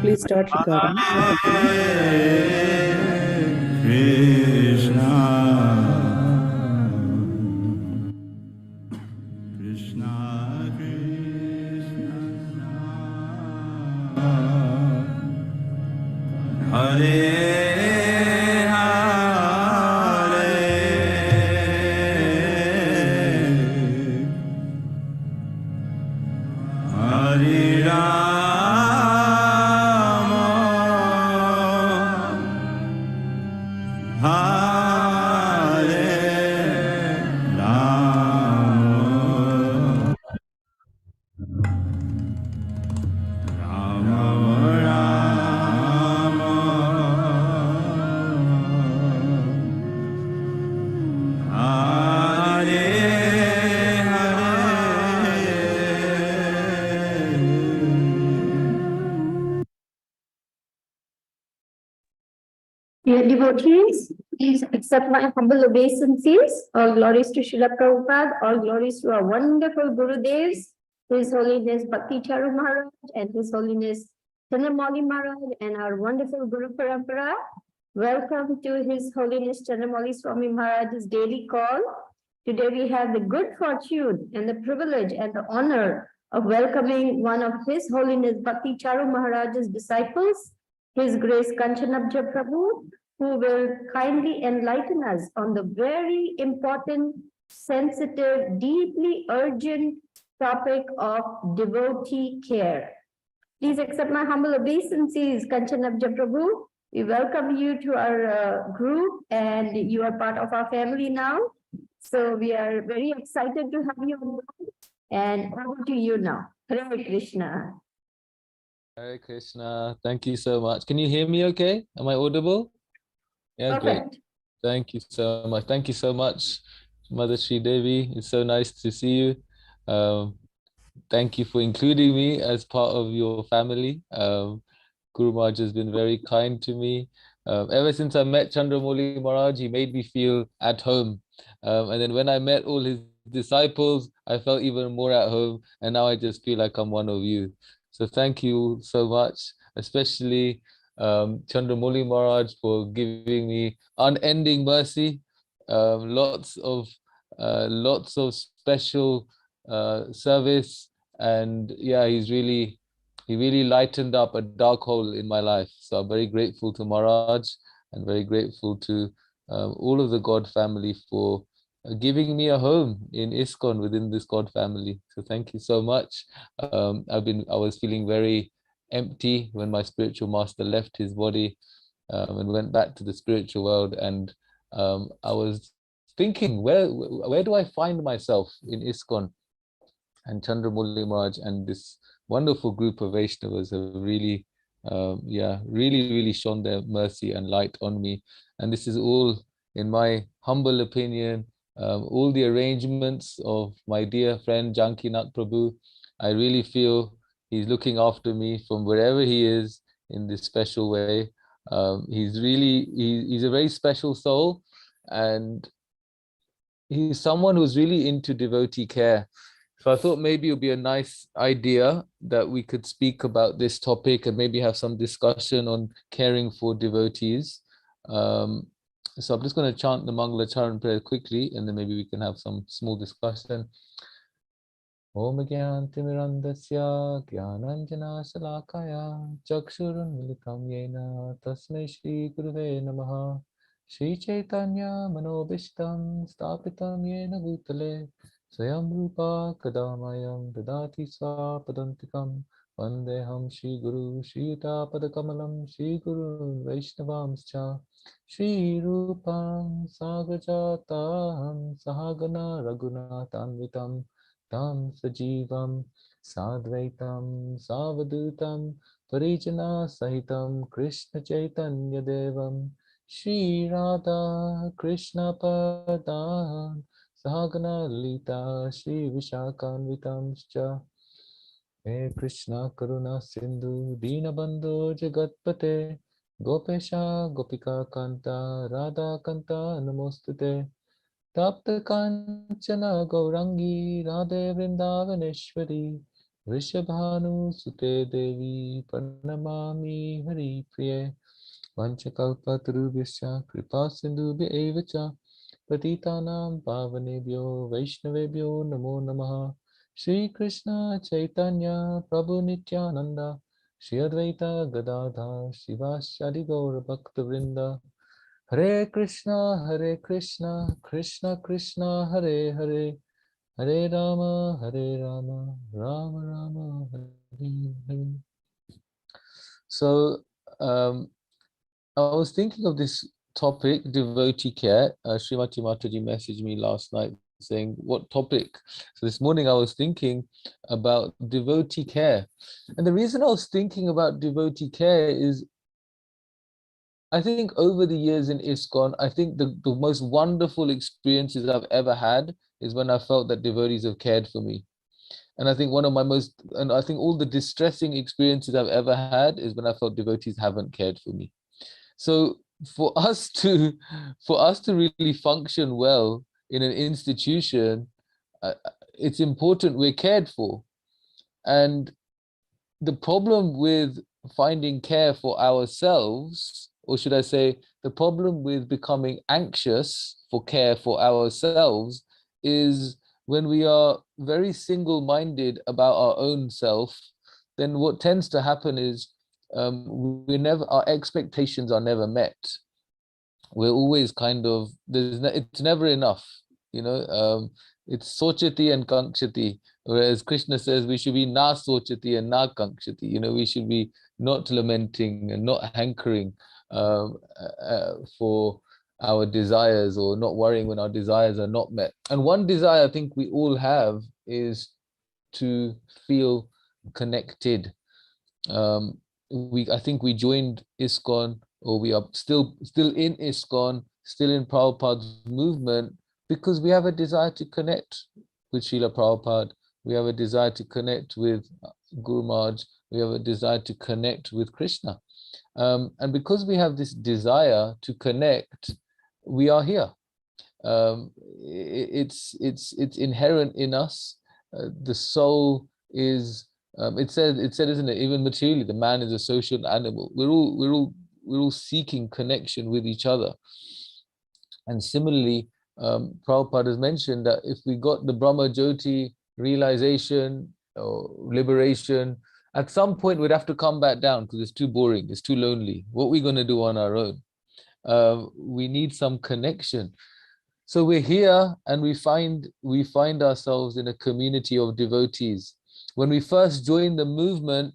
please start recording? Krishna, Krishna, Krishna, Hare Hare, Hare Rama, Hare Rama, Rama Rama, Hare Hare. Dear devotees, please accept my humble obeisances. All glories to Srila Prabhupada, all glories to our wonderful Gurudevs, His Holiness Bhakti Charu Maharaj and His Holiness Candramauli Maharaj and our wonderful Guru Parampara. Welcome to His Holiness Candramauli Swami Maharaj's daily call. Today we have the good fortune and the privilege and the honor of welcoming one of His Holiness Bhakti Charu Maharaj's disciples, His Grace Kanchanabja Prabhu, who will kindly enlighten us on the very important, sensitive, deeply urgent topic of devotee care. Please accept my humble obeisances, Kanchanabja Prabhu. We welcome you to our group and you are part of our family now. So we are very excited to have you on board and over to you now. Hare Krishna. Hare Krishna. Thank you so much. Can you hear me okay? Am I audible? Yeah, Perfect. great. Thank you so much. Thank you so much, Mother Sri Devi. It's so nice to see you. Thank you for including me as part of your family. Guru Maharaj has been very kind to me. Ever since I met Candramauli Maharaj, he made me feel at home. And then when I met all his disciples, I felt even more at home. And now I just feel like I'm one of you. So thank you so much, especially Candramauli Maharaj for giving me unending mercy, lots of special service, and yeah, he really lightened up a dark hole in my life. So I'm very grateful to Maharaj and very grateful to all of the God family for giving me a home in ISKCON within this God family. So thank you so much. I was feeling very empty when my spiritual master left his body and went back to the spiritual world, and I was thinking, where do I find myself in ISKCON? And Candramauli Maharaj and this wonderful group of Vaishnavas have really really shone their mercy and light on me. And this is all, in my humble opinion, all the arrangements of my dear friend Jankinath Prabhu. I really feel he's looking after me from wherever he is in this special way. He's a very special soul, and he's someone who's really into devotee care. So I thought maybe it would be a nice idea that we could speak about this topic and maybe have some discussion on caring for devotees. So I'm just going to chant the Mangala Charan prayer quickly, and then maybe we can have some small discussion. Om Gyantimirandasya Gyananjana Shalakaya Chakshurun Militam Yena Tasmai Shri Guruve Namaha Shri Chaitanya Manobishtam Stapitam Yena Bhutale Swayam Rupa Kadamayam Dadati Swapadantikam Vandeham Shri Guru Shri Yuta Padakamalam Shri Guru Vaishnavamscha Shri Rupam Sagajatam Sahagana Raghunatanvitam Tam Sajivam Sadvaitam Savadutam Parijana Sahitam Krishna Chaitanya Devam Shri Radha Krishna Padam Sahagana Lita Shri Vishakanvitamscha. He Krishna Karuna Sindhu Dinabandhu Jagatpate Gopesha Gopika Kanta Radha Kanta Namostute Tapta Kanchana Gaurangi Radhe Vrindavaneshwari Rishabhanu Sute Devi Pranamami Hari Priye Vanchakalpatarubhyascha Kripa Sindhubhya Evacha Patitanam Pavanebhyo Vaishnavebhyo Namo Namaha Shri Krishna Chaitanya Prabhu Nityananda Shri Advaita Gadadhar Shivasadi Gaura Bhaktavrinda Hare Krishna, Krishna Krishna, Hare Hare, Hare Rama, Rama Rama, Hare Hare. So, I was thinking of this topic, devotee care. Srimati Mataji messaged me last night saying, what topic? So this morning I was thinking about devotee care. And the reason I was thinking about devotee care is I think over the years in ISKCON, I think the most wonderful experiences I've ever had is when I felt that devotees have cared for me. And I think and I think all the distressing experiences I've ever had is when I felt devotees haven't cared for me. So for us to really function well in an institution, it's important we're cared for. And the problem with finding care for ourselves, or should I say, the problem with becoming anxious for care for ourselves is when we are very single-minded about our own self, then what tends to happen is our expectations are never met. We're always kind of, it's never enough, you know. It's sochati and kankshati, whereas Krishna says we should be na sochati and na kankshati. You know, we should be not lamenting and not hankering for our desires, or not worrying when our desires are not met. And one desire I think we all have is to feel connected. I think we joined ISKCON, or we are still in ISKCON, still in Prabhupada's movement, because we have a desire to connect with Srila Prabhupada. We have a desire to connect with Guru Maharaj. We have a desire to connect with Krishna. And because we have this desire to connect, we are here. It's inherent in us. The soul is, it said, isn't it? Even materially, the man is a social animal. We're all seeking connection with each other. And similarly, Prabhupada has mentioned that if we got the Brahma Jyoti realization or liberation, at some point we'd have to come back down because it's too boring, it's too lonely. What are we going to do on our own? We need some connection. So we're here and we find ourselves in a community of devotees. When we first joined the movement,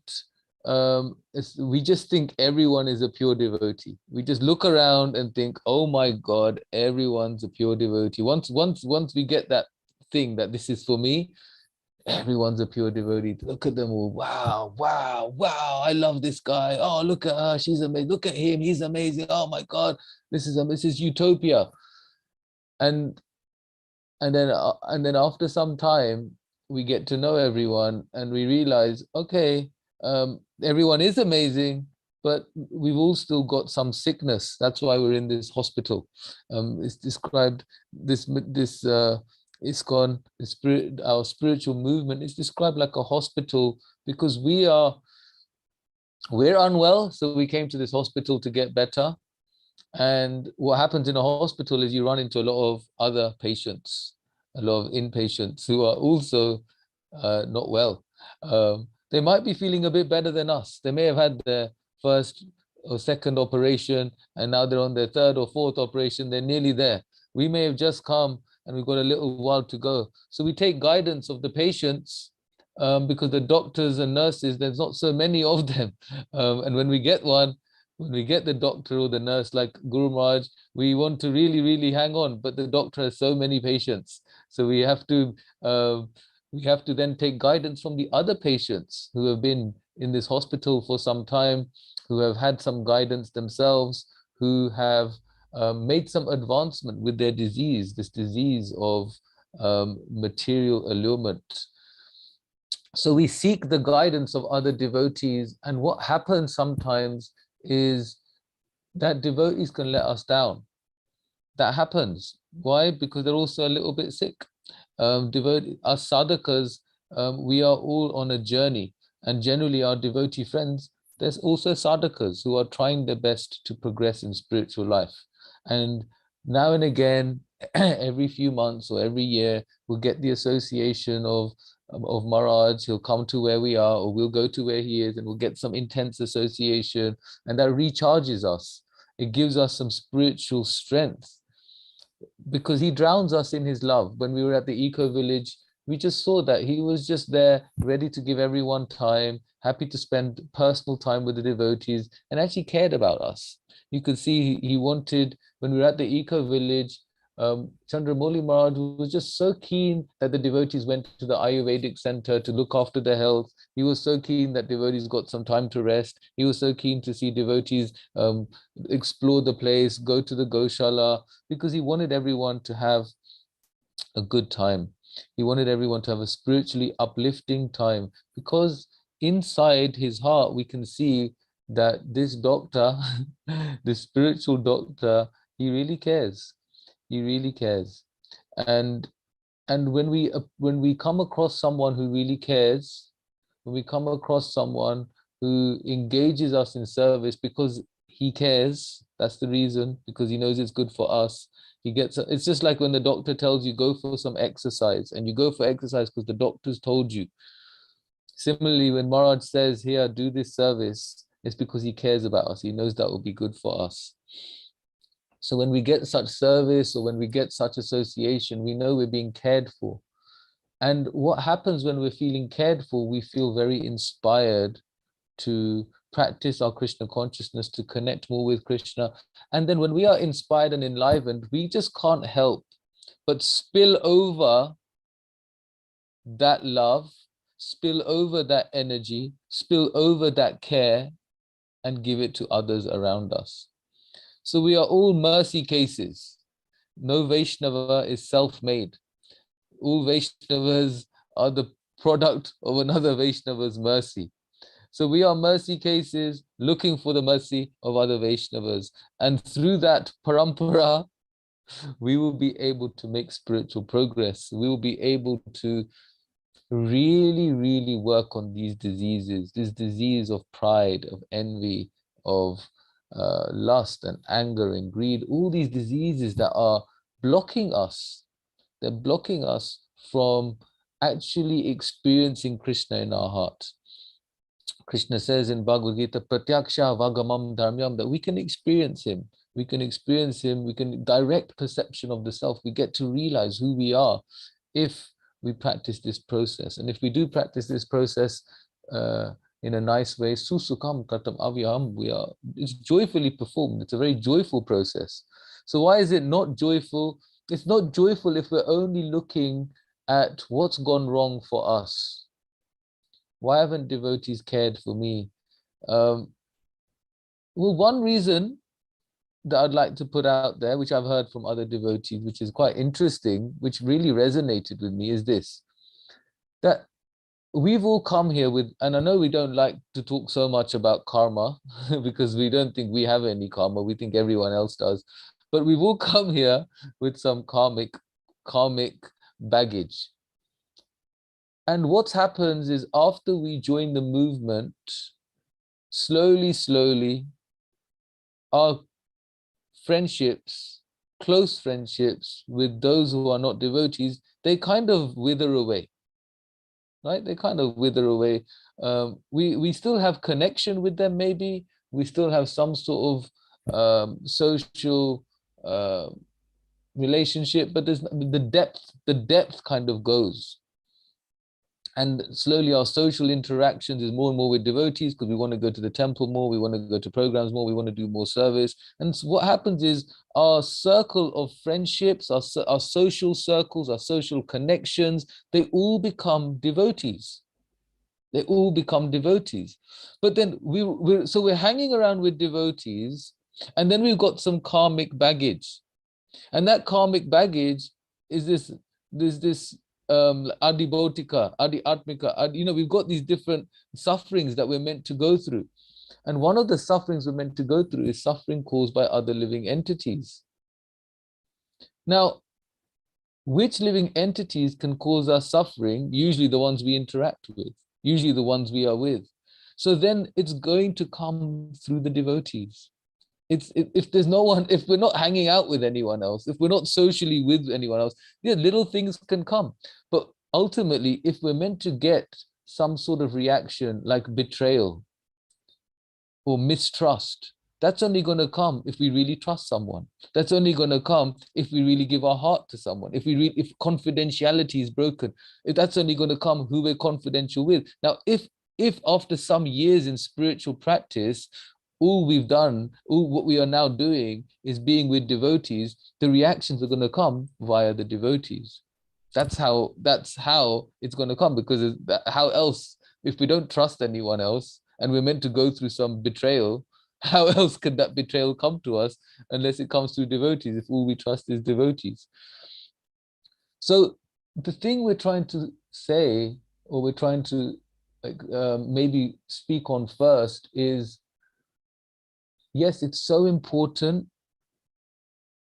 we just think everyone is a pure devotee. We just look around and think, oh my God, everyone's a pure devotee. Once we get that thing that this is for me, everyone's a pure devotee. Look at them all. Wow, wow, wow. I love this guy. Oh, look at her. She's amazing. Look at him. He's amazing. Oh my God, this is utopia. And then after some time, we get to know everyone and we realize, okay, everyone is amazing, but we've all still got some sickness. That's why we're in this hospital. It's described, this ISKCON, our spiritual movement is described like a hospital because we're unwell, so we came to this hospital to get better. And what happens in a hospital is you run into a lot of other patients, a lot of inpatients who are also not well. They might be feeling a bit better than us. They may have had their first or second operation, and now they're on their third or fourth operation. They're nearly there. We may have just come and we've got a little while to go. So we take guidance of the patients because the doctors and nurses, there's not so many of them. And when we get the doctor or the nurse like Guru Maharaj, we want to really, really hang on, but the doctor has so many patients. So we have to then take guidance from the other patients who have been in this hospital for some time, who have had some guidance themselves, who have made some advancement with their disease, this disease of material allurement. So we seek the guidance of other devotees, and what happens sometimes is that devotees can let us down. That happens. Why? Because they're also a little bit sick. Us sadhakas, we are all on a journey, and generally our devotee friends, there's also sadhakas who are trying their best to progress in spiritual life. And now and again, every few months or every year, we'll get the association of Maharaj. He'll come to where we are, or we'll go to where he is, and we'll get some intense association, and that recharges us. It gives us some spiritual strength, because he drowns us in his love. When we were at the eco village, we just saw that he was just there, ready to give everyone time, happy to spend personal time with the devotees, and actually cared about us. You could see he wanted, when we were at the eco village, Candramauli Maharaj was just so keen that the devotees went to the Ayurvedic center to look after their health. He was so keen that devotees got some time to rest. He was so keen to see devotees explore the place, go to the Goshala, because he wanted everyone to have a good time. He wanted everyone to have a spiritually uplifting time, because inside his heart we can see that this doctor, this spiritual doctor, he really cares. He really cares. And when we come across someone who really cares, when we come across someone who engages us in service because he cares, that's the reason, because he knows it's good for us. It's just like when the doctor tells you go for some exercise, and you go for exercise because the doctor's told you. Similarly, when Maharaj says, here, do this service, it's because he cares about us. He knows that will be good for us. So when we get such service, or when we get such association, we know we're being cared for. And what happens when we're feeling cared for, we feel very inspired to practice our Krishna consciousness, to connect more with Krishna. And then when we are inspired and enlivened, we just can't help but spill over that love, spill over that energy, spill over that care, and give it to others around us. So we are all mercy cases. No Vaishnava is self-made. All Vaishnavas are the product of another Vaishnava's mercy. So we are mercy cases looking for the mercy of other Vaishnavas. And through that parampara, we will be able to make spiritual progress. We will be able to really, really work on these diseases, this disease of pride, of envy, of lust and anger and greed, all these diseases that are blocking us. They're blocking us from actually experiencing Krishna in our heart. Krishna says in Bhagavad Gita, Pratyaksha Vagamam Dharmyam, that we can experience him. We can experience him. We can direct perception of the self. We get to realize who we are if we practice this process. And if we do practice this process in a nice way, susukam katam avyam, it's joyfully performed. It's a very joyful process. So why is it not joyful? It's not joyful if we're only looking at what's gone wrong for us. Why haven't devotees cared for me? Well, one reason that I'd like to put out there, which I've heard from other devotees, which is quite interesting, which really resonated with me, is this: that we've all come here with, and I know we don't like to talk so much about karma because we don't think we have any karma, we think everyone else does, but we've all come here with some karmic baggage. And what happens is, after we join the movement, slowly, our friendships, close friendships with those who are not devotees, they kind of wither away, right? They kind of wither away. We still have connection with them, maybe. We still have some sort of social relationship, but there's the depth kind of goes. And slowly our social interactions is more and more with devotees, because we want to go to the temple more, we want to go to programs more, we want to do more service. And so what happens is, our circle of friendships, our social circles, our social connections, they all become devotees. They all become devotees. But then we're hanging around with devotees, and then we've got some karmic baggage. And that karmic baggage is this adi bautika, adi atmika, we've got these different sufferings that we're meant to go through. And one of the sufferings we're meant to go through is suffering caused by other living entities. Now, Which living entities can cause us suffering? Usually the ones we interact with, usually the ones we are with. So then it's going to come through the devotees. If there's no one, if we're not hanging out with anyone else, if we're not socially with anyone else, yeah, little things can come. But ultimately, if we're meant to get some sort of reaction like betrayal or mistrust, that's only going to come if we really trust someone. That's only going to come if we really give our heart to someone. If confidentiality is broken, that's only going to come who we're confidential with. Now, if after some years in spiritual practice, all we've done, all what we are now doing is being with devotees, the reactions are going to come via the devotees. That's how it's going to come, because how else, if we don't trust anyone else and we're meant to go through some betrayal, how else could that betrayal come to us unless it comes through devotees, if all we trust is devotees? So the thing we're trying to say, or we're trying to maybe speak on first is, yes, it's so important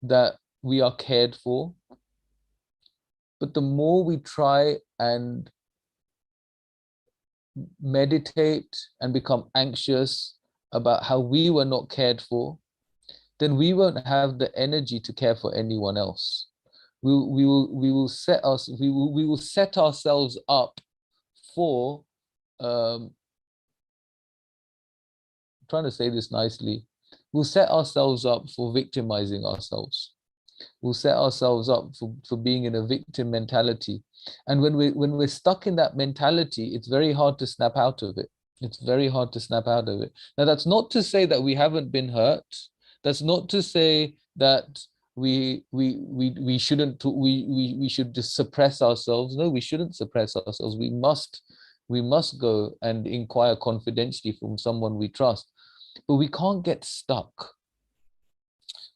that we are cared for, but the more we try and meditate and become anxious about how we were not cared for, then we won't have the energy to care for anyone else. We will set ourselves up for trying to say this nicely, we'll set ourselves up for victimizing ourselves. We'll set ourselves up for being in a victim mentality. And when we're stuck in that mentality, it's very hard to snap out of it. It's very hard to snap out of it. Now, that's not to say that we haven't been hurt. That's not to say that we should just suppress ourselves. No, we shouldn't suppress ourselves. We must go and inquire confidentially from someone we trust. But we can't get stuck.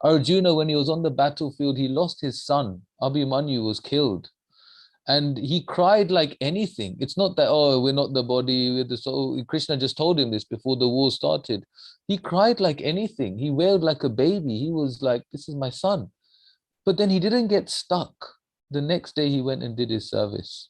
Arjuna, when he was on the battlefield, he lost his son. Abhimanyu was killed. And he cried like anything. It's not that, oh, we're not the body, we're the soul. Krishna just told him this before the war started. He cried like anything. He wailed like a baby. He was like, this is my son. But then he didn't get stuck. The next day he went and did his service.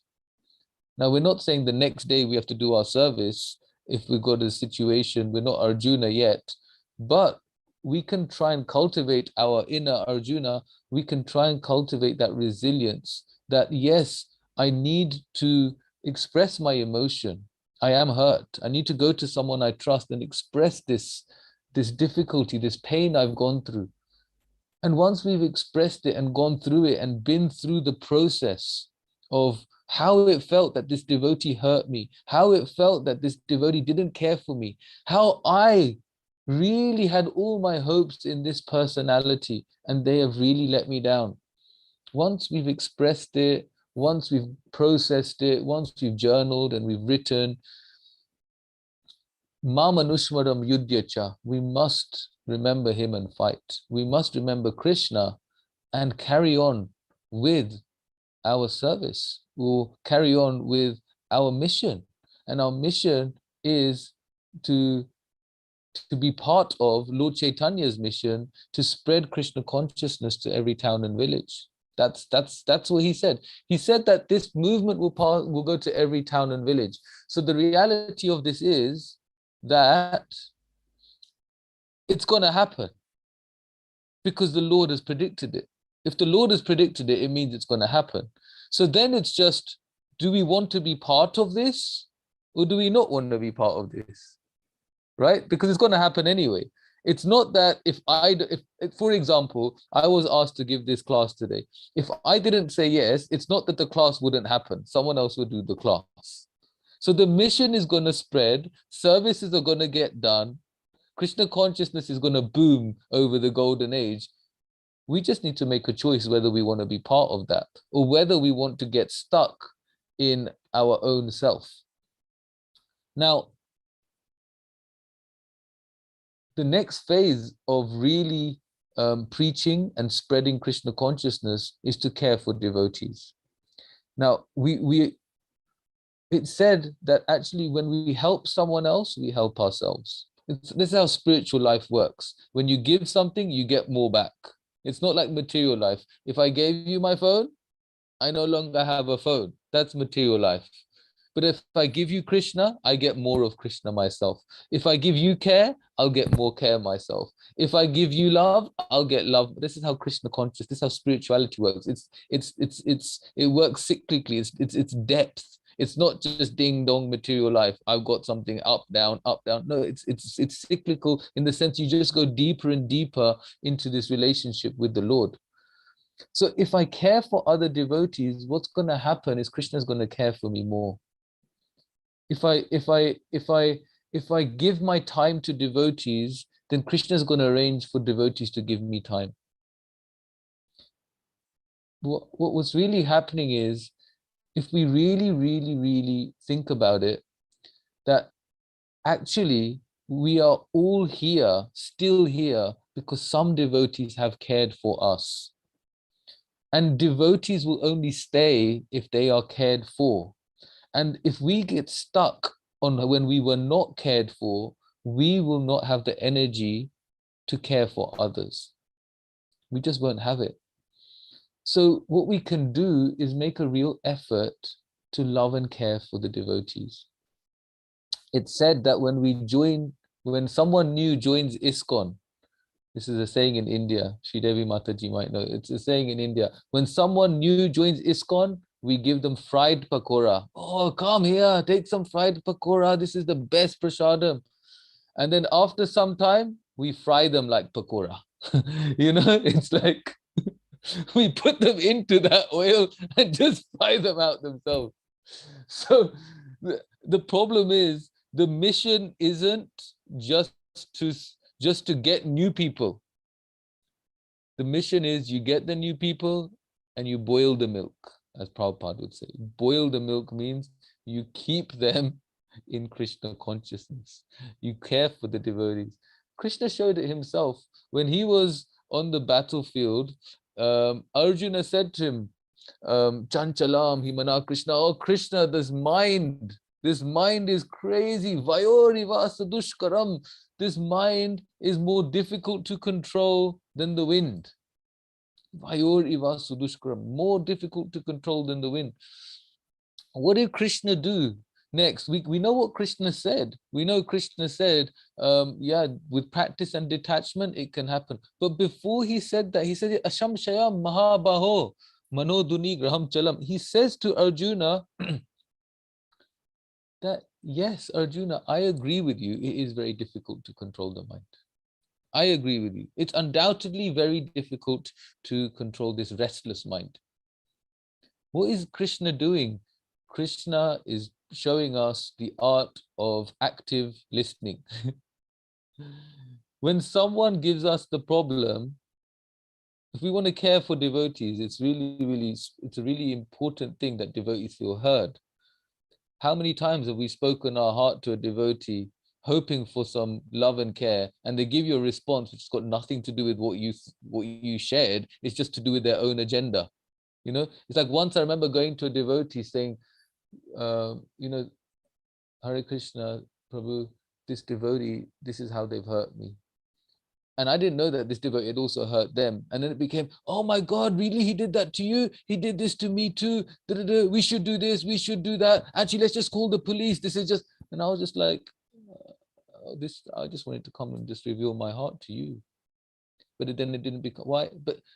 Now, we're not saying the next day we have to do our service if we've got a situation, we're not Arjuna yet, but we can try and cultivate our inner Arjuna. We can try and cultivate that resilience that, yes, I need to express my emotion. I am hurt. I need to go to someone I trust and express this difficulty, this pain I've gone through. And once we've expressed it and gone through it and been through the process of how it felt that this devotee hurt me, how it felt that this devotee didn't care for me, how I really had all my hopes in this personality and they have really let me down. Once we've expressed it, once we've processed it, once we've journaled and we've written, Mamanushmaram Yudhyacha, we must remember him and fight. We must remember Krishna and carry on with our service. We'll carry on with our mission. And our mission is to be part of Lord Chaitanya's mission to spread Krishna consciousness to every town and village. That's what he said. He said that this movement will go to every town and village. So the reality of this is that it's going to happen because the Lord has predicted it. If the Lord has predicted it, it means it's going to happen. So then it's just, do we want to be part of this or do we not want to be part of this? Right? Because it's going to happen anyway. It's not that if for example, I was asked to give this class today. If I didn't say yes, it's not that the class wouldn't happen. Someone else would do the class. So the mission is going to spread, services are going to get done, Krishna consciousness is going to boom over the golden age. We just need to make a choice whether we want to be part of that or whether we want to get stuck in our own self. Now, the next phase of really preaching and spreading Krishna consciousness is to care for devotees. Now, it said that actually when we help someone else, we help ourselves. This is how spiritual life works. When you give something, you get more back. It's not like material life. If I gave you my phone, I no longer have a phone. That's material life. But if I give you Krishna, I get more of Krishna myself. If I give you care, I'll get more care myself. If I give you love, I'll get love. This is how Krishna conscious, this is how spirituality works. It works cyclically. It's depth. It's not just ding dong material life. I've got something up, down, up, down. No, it's cyclical in the sense you just go deeper and deeper into this relationship with the Lord. So if I care for other devotees, what's going to happen is Krishna's going to care for me more. If I give my time to devotees, then Krishna is going to arrange for devotees to give me time. What's really happening is, if we really think about it, that actually we are all here, still here, because some devotees have cared for us. And devotees will only stay if they are cared for. And if we get stuck on when we were not cared for, we will not have the energy to care for others. We just won't have it. So what we can do is make a real effort to love and care for the devotees. It's said that when someone new joins ISKCON, this is a saying in India, Sridevi Mataji might know, it's a saying in India, when someone new joins ISKCON, we give them fried pakora. Oh, come here, take some fried pakora. This is the best prasadam. And then after some time, we fry them like pakora. It's like we put them into that oil and just fry them out themselves. So the problem is, the mission isn't just to get new people. The mission is you get the new people and you boil the milk, as Prabhupada would say. Boil the milk means you keep them in Krishna consciousness. You care for the devotees. Krishna showed it himself. When he was on the battlefield, Arjuna said to him, Chanchalam, Himana Krishna, oh Krishna, this mind is crazy. Vayoriva sadushkaram. This mind is more difficult to control than the wind. Vayoriva sadushkaram, more difficult to control than the wind. What did Krishna do next? We know what Krishna said. We know Krishna said, with practice and detachment, it can happen. But before he said that, he said, Asham Shayam Mahabaho, Manoduni Graham Chalam. He says to Arjuna that, yes, Arjuna, I agree with you. It is very difficult to control the mind. I agree with you. It's undoubtedly very difficult to control this restless mind. What is Krishna doing? Krishna is showing us the art of active listening. When someone gives us the problem, if we want to care for devotees, it's a really important thing that devotees feel heard. How many times have we spoken our heart to a devotee, hoping for some love and care, and they give you a response which has got nothing to do with what you shared, it's just to do with their own agenda. It's like once I remember going to a devotee saying, Hare Krishna, Prabhu, this devotee, this is how they've hurt me. And I didn't know that this devotee had also hurt them. And then it became, oh my God, really? He did that to you? He did this to me too. We should do this. We should do that. Actually, let's just call the police. This is just, and I was just like, I just wanted to come and just reveal my heart to you. But then it didn't become, why?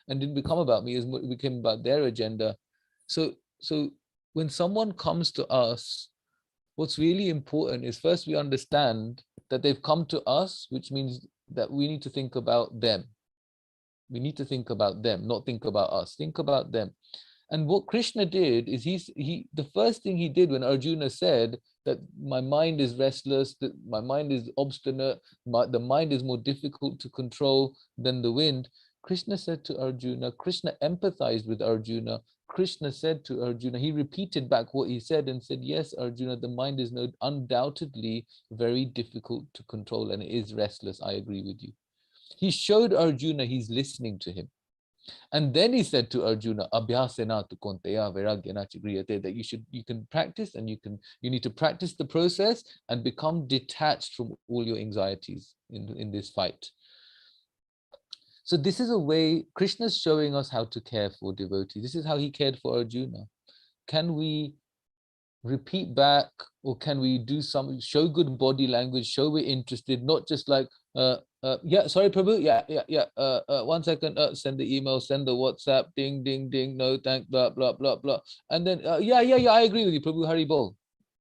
And didn't become about me. It became about their agenda. So when someone comes to us, what's really important is first we understand that they've come to us, which means that we need to think about them. We need to think about them, not think about us. Think about them. And what Krishna did is the first thing he did when Arjuna said that my mind is restless, that my mind is obstinate, the mind is more difficult to control than the wind, Krishna said to Arjuna, Krishna empathized with Arjuna. Krishna said to Arjuna, he repeated back what he said and said, yes, Arjuna, the mind is undoubtedly very difficult to control and it is restless. I agree with you. He showed Arjuna he's listening to him. And then he said to Arjuna, Abhyasena tu konteya viragyana chigriyate, that you can practice and you need to practice the process and become detached from all your anxieties in this fight. So this is a way Krishna's showing us how to care for devotees. This is how he cared for Arjuna. Can we repeat back, or can we do some, show good body language, show we're interested, not just like, yeah, sorry, Prabhu, yeah, 1 second, send the email, send the WhatsApp, ding, ding, ding, no, thank, blah, blah, blah, blah. And then, yeah, I agree with you, Prabhu, Hari Bol,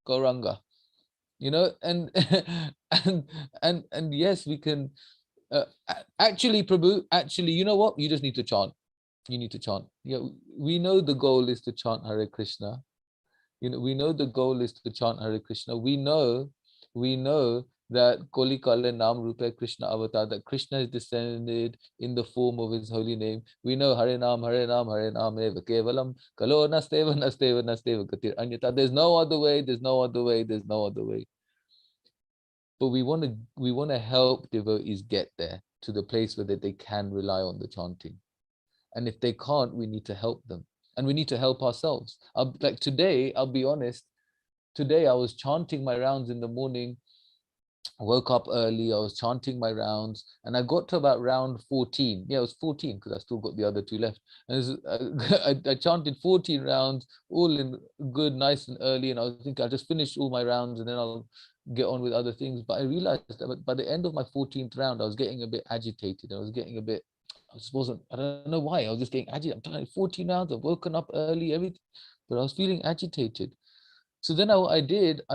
Gauranga, you know, and, and yes, we can, actually, Prabhu, actually, you know what? You just need to chant. You need to chant. Yeah, we know the goal is to chant Hare Krishna. You know, we know the goal is to chant Hare Krishna. We know that Koli Kale Nam Rupa Krishna Avatar, that Krishna is descended in the form of his holy name. We know Hare Nam, Hare Nam, Hare Nam Eva Kevalam, Kalo Nasteva, Nasteva, Nasteva Gatir Anyata. There's no other way, there's no other way, there's no other way. But we want to help devotees get there to the place where they can rely on the chanting. And if they can't, we need to help them. And we need to help ourselves. Like today, I'll be honest, today I was chanting my rounds in the morning. I woke up early, I was chanting my rounds, and I got to about round 14. Yeah, it was 14 because I still got the other 2 left. And I chanted 14 rounds, all in good, nice and early. And I was thinking I'll just finish all my rounds and then I'll get on with other things. But I realized that by the end of my 14th round, I was getting a bit agitated. I was getting a bit, I don't know why, I was just getting agitated. I'm tired, 14 rounds, I've woken up early, everything, but I was feeling agitated. So then I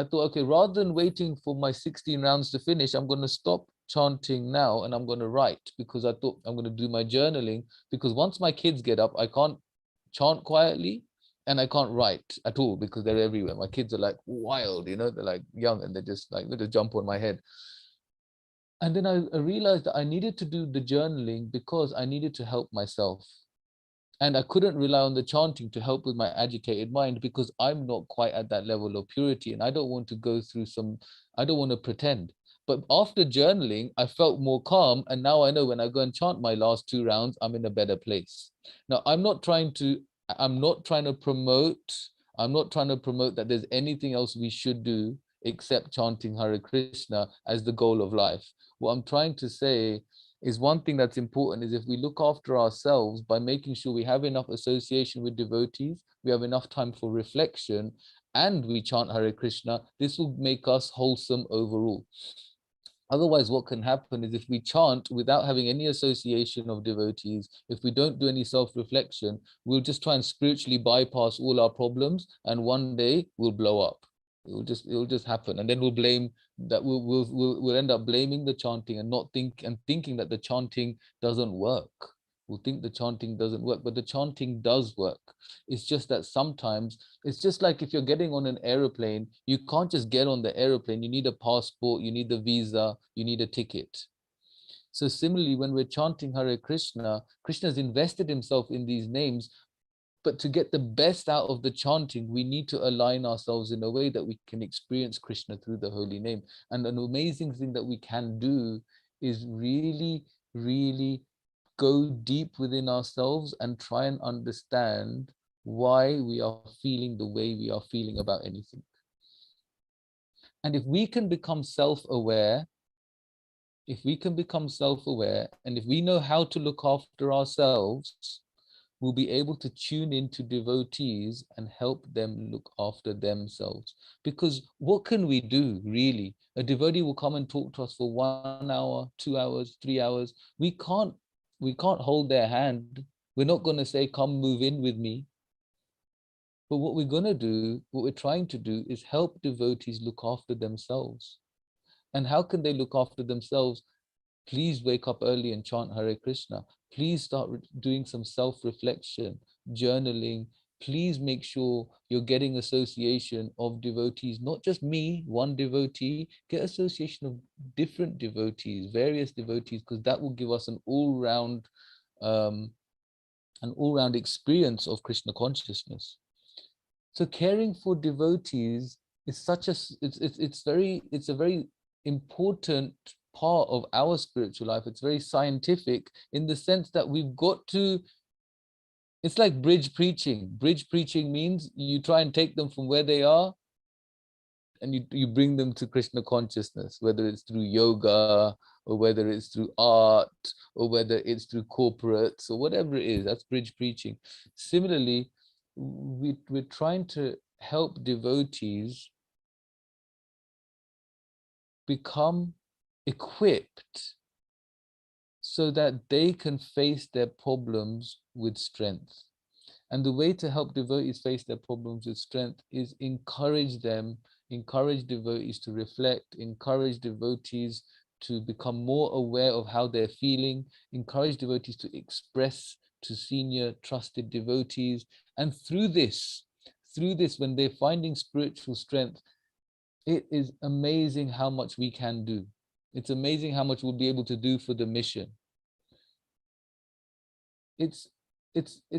thought, okay, rather than waiting for my 16 rounds to finish, I'm going to stop chanting now and I'm going to write, because I thought I'm going to do my journaling, because once my kids get up, I can't chant quietly and I can't write at all because they're everywhere. My kids are like wild, you know, they're like young and they just jump on my head. And then I realized that I needed to do the journaling because I needed to help myself. And I couldn't rely on the chanting to help with my agitated mind, because I'm not quite at that level of purity and I don't want to go through I don't want to pretend. But after journaling, I felt more calm. And now I know when I go and chant my last 2 rounds, I'm in a better place. Now, I'm not trying to promote that there's anything else we should do except chanting Hare Krishna as the goal of life. What I'm trying to say is, one thing that's important is if we look after ourselves by making sure we have enough association with devotees, we have enough time for reflection, and we chant Hare Krishna, this will make us wholesome overall. Otherwise, what can happen is if we chant without having any association of devotees, if we don't do any self-reflection, we'll just try and spiritually bypass all our problems, and one day we'll blow up. It'll just happen, and then we'll end up blaming the chanting and thinking that the chanting doesn't work. We'll think the chanting doesn't work, but the chanting does work. It's just that sometimes it's just like if you're getting on an aeroplane, you can't just get on the aeroplane. You need a passport, you need the visa, you need a ticket. So similarly, when we're chanting Hare Krishna, Krishna's invested himself in these names. But to get the best out of the chanting, we need to align ourselves in a way that we can experience Krishna through the holy name. And an amazing thing that we can do is really, really go deep within ourselves and try and understand why we are feeling the way we are feeling about anything. And if we can become self-aware, and if we know how to look after ourselves, we'll be able to tune into devotees and help them look after themselves. Because what can we do, really? A devotee will come and talk to us for 1 hour, 2 hours, 3 hours. We can't hold their hand. We're not going to say, come move in with me. But what we're trying to do is help devotees look after themselves. And how can they look after themselves? Please wake up early and chant Hare Krishna. Please start doing some self-reflection, journaling. Please make sure you're getting association of devotees, not just me, one devotee. Get association of different devotees, various devotees, because that will give us an all-round experience of Krishna consciousness. So caring for devotees is it's a very important part of our spiritual life. It's very scientific in the sense that we've got to, it's like bridge preaching. Bridge preaching means you try and take them from where they are you bring them to Krishna consciousness, whether it's through yoga or whether it's through art or whether it's through corporates or whatever it is. That's bridge preaching. Similarly, we're trying to help devotees become equipped so that they can face their problems with strength. And the way to help devotees face their problems with strength is encourage devotees to reflect, encourage devotees to become more aware of how they're feeling, encourage devotees to express to senior trusted devotees. And through this, when they're finding spiritual strength, it is amazing how much we can do. It's amazing how much we'll be able to do for the mission. It's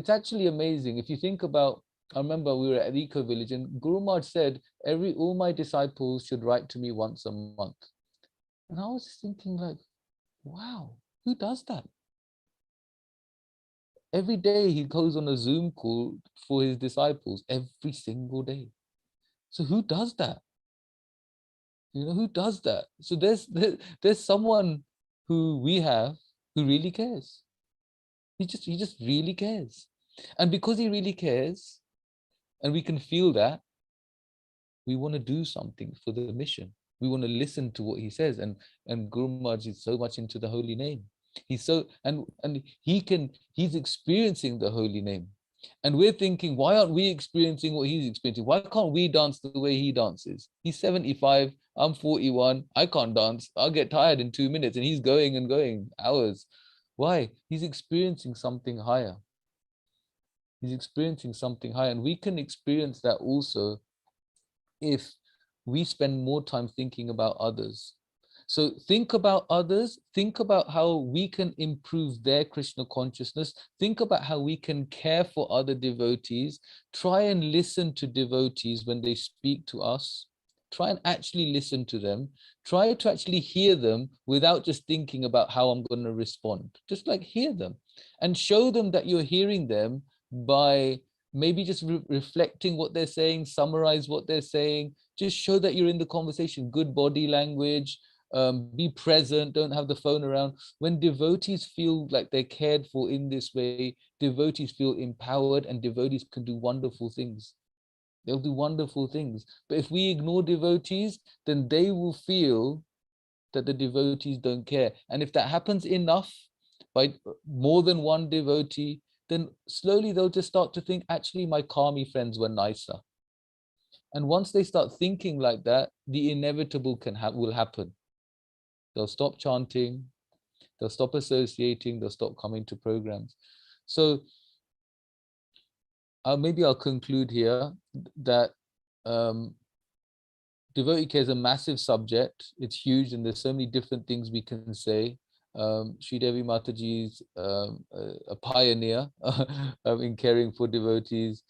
actually amazing. If you think about, I remember we were at the Eco Village and Guru Maharaj said, all my disciples should write to me once a month. And I was thinking like, wow, who does that? Every day he goes on a Zoom call for his disciples, every single day. So who does that? You know, who does that? So there's someone who we have who really cares. He just really cares. And because he really cares, and we can feel that, we want to do something for the mission. We want to listen to what he says. And Guru Maharaj is so much into the holy name. He's so, and he's experiencing the holy name. And we're thinking, why aren't we experiencing what he's experiencing? Why can't we dance the way he dances? He's 75, I'm 41, I can't dance. I'll get tired in 2 minutes, and he's going and going hours. Why? He's experiencing something higher. He's experiencing something higher. And we can experience that also if we spend more time thinking about others. So think about others, think about how we can improve their Krishna consciousness, think about how we can care for other devotees, try and listen to devotees when they speak to us, try and actually listen to them, try to actually hear them without just thinking about how I'm going to respond. Just like hear them and show them that you're hearing them by maybe just reflecting what they're saying, summarize what they're saying, just show that you're in the conversation, good body language, be present, don't have the phone around. When devotees feel like they're cared for in this way, devotees feel empowered and devotees can do wonderful things. They'll do wonderful things. But if we ignore devotees, then they will feel that the devotees don't care. And if that happens enough by more than one devotee, then slowly they'll just start to think, actually, my karmi friends were nicer. And once they start thinking like that, the inevitable will happen. They'll stop chanting, they'll stop associating, they'll stop coming to programs. So maybe I'll conclude here that devotee care is a massive subject. It's huge and there's so many different things we can say. Sri Devi Mataji is a pioneer in caring for devotees.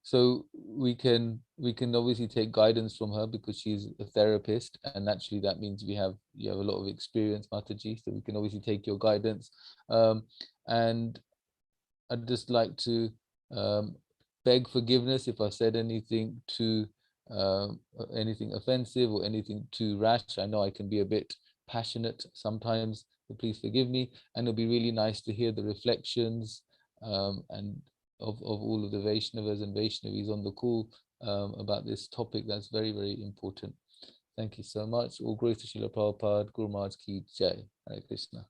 So we can obviously take guidance from her because she's a therapist, and naturally that means you have a lot of experience, Mataji. So we can obviously take your guidance. And I'd just like to beg forgiveness if I said anything anything offensive or anything too rash. I know I can be a bit passionate sometimes, so please forgive me. And it'll be really nice to hear the reflections and of all of the Vaishnavas and Vaishnavis on the call about this topic that's very, very important. Thank you so much. All glory to Srila Prabhupada, Guru Maharaj Ki Jai. Hare Krishna.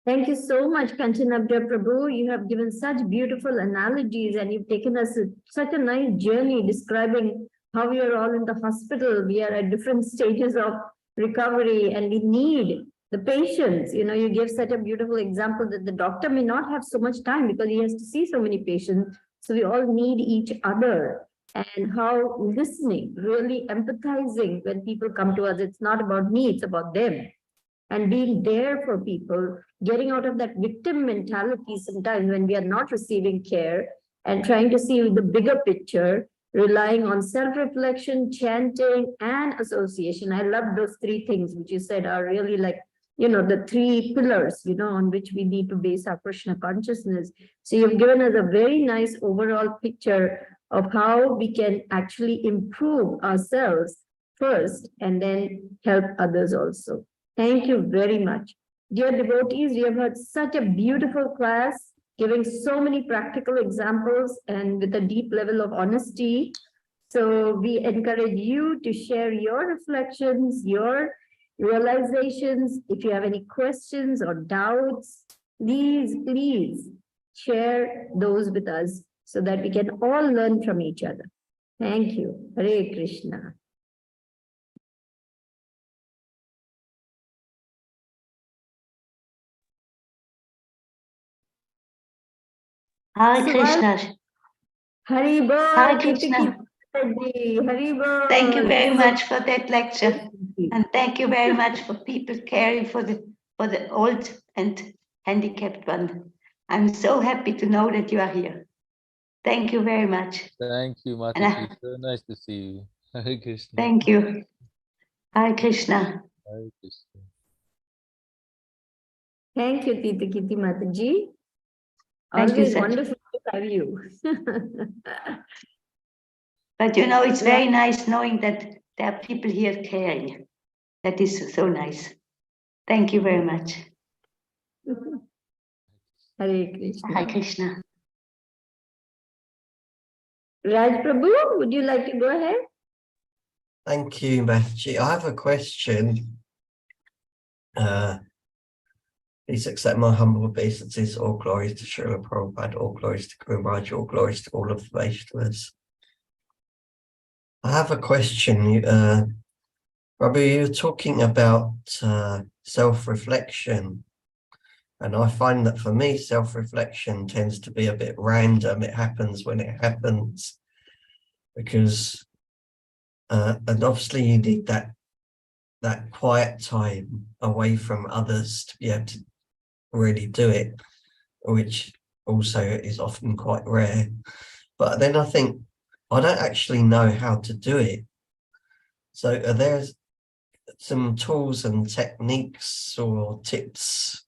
Thank you so much, Kanchanabja Prabhu. You have given such beautiful analogies and you've taken us such a nice journey describing how we are all in the hospital. We are at different stages of recovery and we need the patients. You know, you gave such a beautiful example that the doctor may not have so much time because he has to see so many patients. So we all need each other, and how listening, really empathizing when people come to us. It's not about me, it's about them. And being there for people, getting out of that victim mentality sometimes when we are not receiving care and trying to see the bigger picture, relying on self-reflection, chanting, and association. I love those three things which you said are really like, you know, the three pillars, you know, on which we need to base our Krishna consciousness. So you've given us a very nice overall picture of how we can actually improve ourselves first and then help others also. Thank you very much. Dear devotees, we have heard such a beautiful class, giving so many practical examples and with a deep level of honesty. So we encourage you to share your reflections, your realizations. If you have any questions or doubts, please share those with us so that we can all learn from each other. Thank you. Hare Krishna. Hare Krishna. Hari Bol. Hare Krishna. Hari Bol. Thank you very much for that lecture. And thank you very much for people caring for the old and handicapped one. I'm so happy to know that you are here. Thank you very much. Thank you, Mataji. So nice to see you. Hare Krishna. Thank you. Hare Krishna. Hare Krishna. Thank you, Tita Kiti Mataji. Thank you, Always Sach. wonderful to have you. But you know, it's very nice knowing that there are people here caring. That is so nice. Thank you very much. Hare Krishna. Hare Krishna. Raj Prabhu, would you like to go ahead? Thank you, Mataji. I have a question. Please accept my humble obeisances. All glories to Srila Prabhupada, all glories to Guru Maharaj, all glories to all of the Vaishnavas. I have a question. Prabhu, you're talking about self-reflection. And I find that for me, self-reflection tends to be a bit random. It happens when it happens. Because, and obviously you need that quiet time away from others to be able to really do it, which also is often quite rare. But then I think, I don't actually know how to do it. So are there some tools and techniques or tips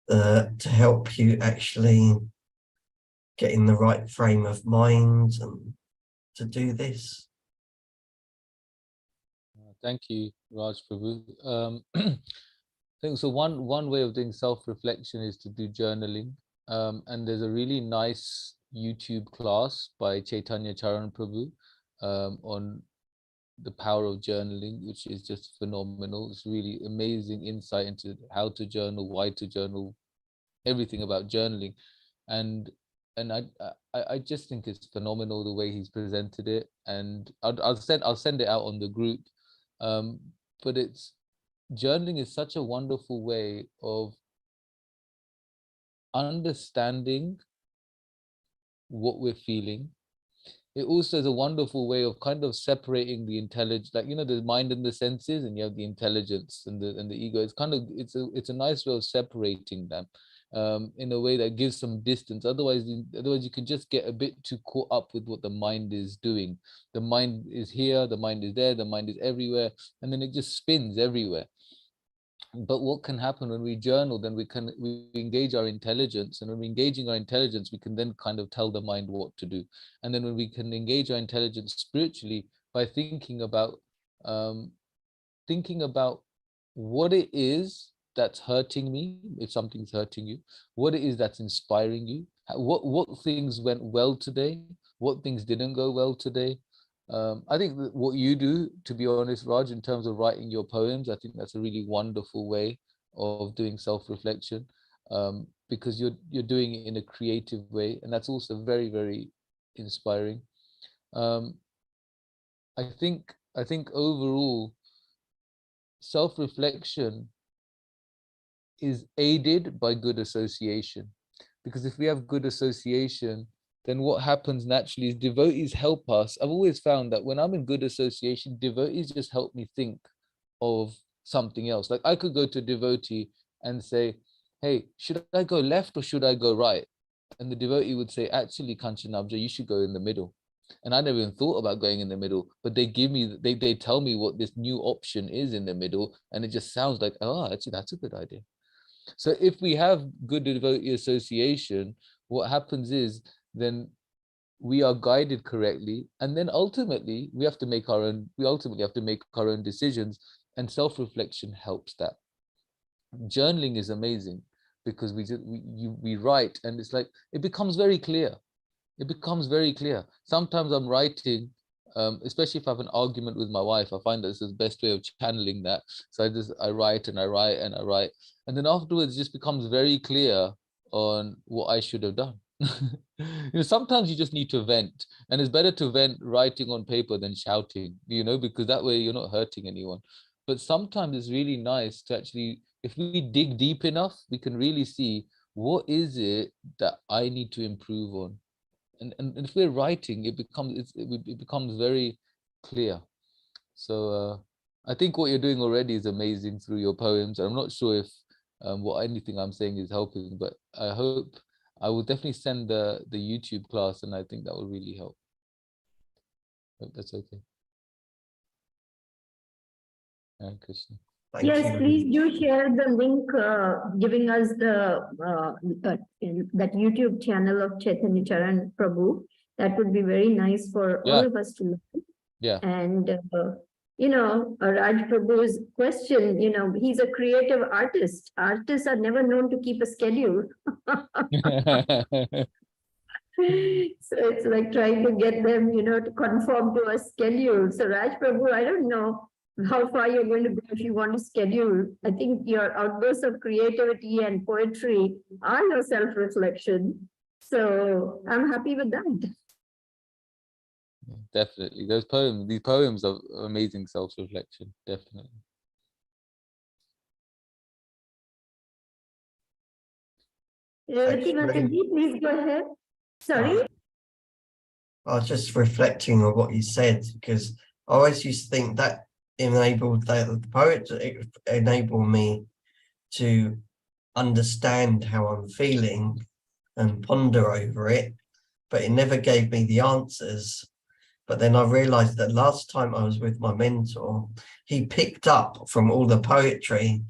to help you actually get in the right frame of mind and to do this? Thank you, Raj Prabhu. I think so. One way of doing self-reflection is to do journaling. And there's a really nice YouTube class by Chaitanya Charan Prabhu on the power of journaling, which is just phenomenal. It's really amazing insight into how to journal, why to journal, everything about journaling. And I just think it's phenomenal the way he's presented it. And I'll send it out on the group. But journaling is such a wonderful way of understanding what we're feeling. It also is a wonderful way of kind of separating the intelligence, like, you know, the mind and the senses, and you have the intelligence and the ego. It's kind of, it's a nice way of separating them in a way that gives some distance. Otherwise you can just get a bit too caught up with what the mind is doing. The mind is here, the mind is there, the mind is everywhere, and then it just spins everywhere. But what can happen when we journal, then we engage our intelligence, and when we're engaging our intelligence, we can then kind of tell the mind what to do. And then when we can engage our intelligence spiritually by thinking about what it is that's hurting me, if something's hurting you, what it is that's inspiring you, what things went well today, what things didn't go well today. I think that what you do, to be honest, Raj, in terms of writing your poems, I think that's a really wonderful way of doing self-reflection, because you're doing it in a creative way, and that's also very, very inspiring. I think overall, self-reflection is aided by good association, because if we have good association, then what happens naturally is devotees help us. I've always found that when I'm in good association, devotees just help me think of something else. Like I could go to a devotee and say, hey, should I go left or should I go right? And the devotee would say, actually, Kanchanabja, you should go in the middle. And I never even thought about going in the middle, but they tell me what this new option is in the middle, and it just sounds like, oh, actually, that's a good idea. So if we have good devotee association, what happens is then we are guided correctly, and then ultimately we have to make our own, we ultimately have to make our own decisions, and self-reflection helps that. Journaling is amazing because we write, and it's like it becomes very clear. It becomes very clear. Sometimes I'm writing, especially if I have an argument with my wife, I find that this is the best way of channeling that. So I write and I write and I write, and then afterwards it just becomes very clear on what I should have done. Sometimes you just need to vent, and it's better to vent writing on paper than shouting, because that way you're not hurting anyone. But sometimes it's really nice to actually, if we dig deep enough, we can really see what is it that I need to improve on. And if we're writing, it becomes very clear. So I think what you're doing already is amazing through your poems. I'm not sure if what anything I'm saying is helping, but I will definitely send the YouTube class, and I think that will really help. Hope that's okay. Hare Krishna. Thank Yes, you. please do share the link, giving us that YouTube channel of Chaitanya Charan Prabhu. That would be very nice for all of us to know. Yeah. And, Raj Prabhu's question, he's a creative artist. Artists are never known to keep a schedule. So it's like trying to get them, to conform to a schedule. So Raj Prabhu, I don't know how far you're going to go if you want to schedule. I think your outbursts of creativity and poetry are your self-reflection. So I'm happy with that. Definitely. These poems are amazing self-reflection. Definitely. Please go ahead. Sorry? I was just reflecting on what you said, because I always used to think that the poet enable me to understand how I'm feeling and ponder over it, but it never gave me the answers. But then I realized that last time I was with my mentor, he picked up from all the poetry,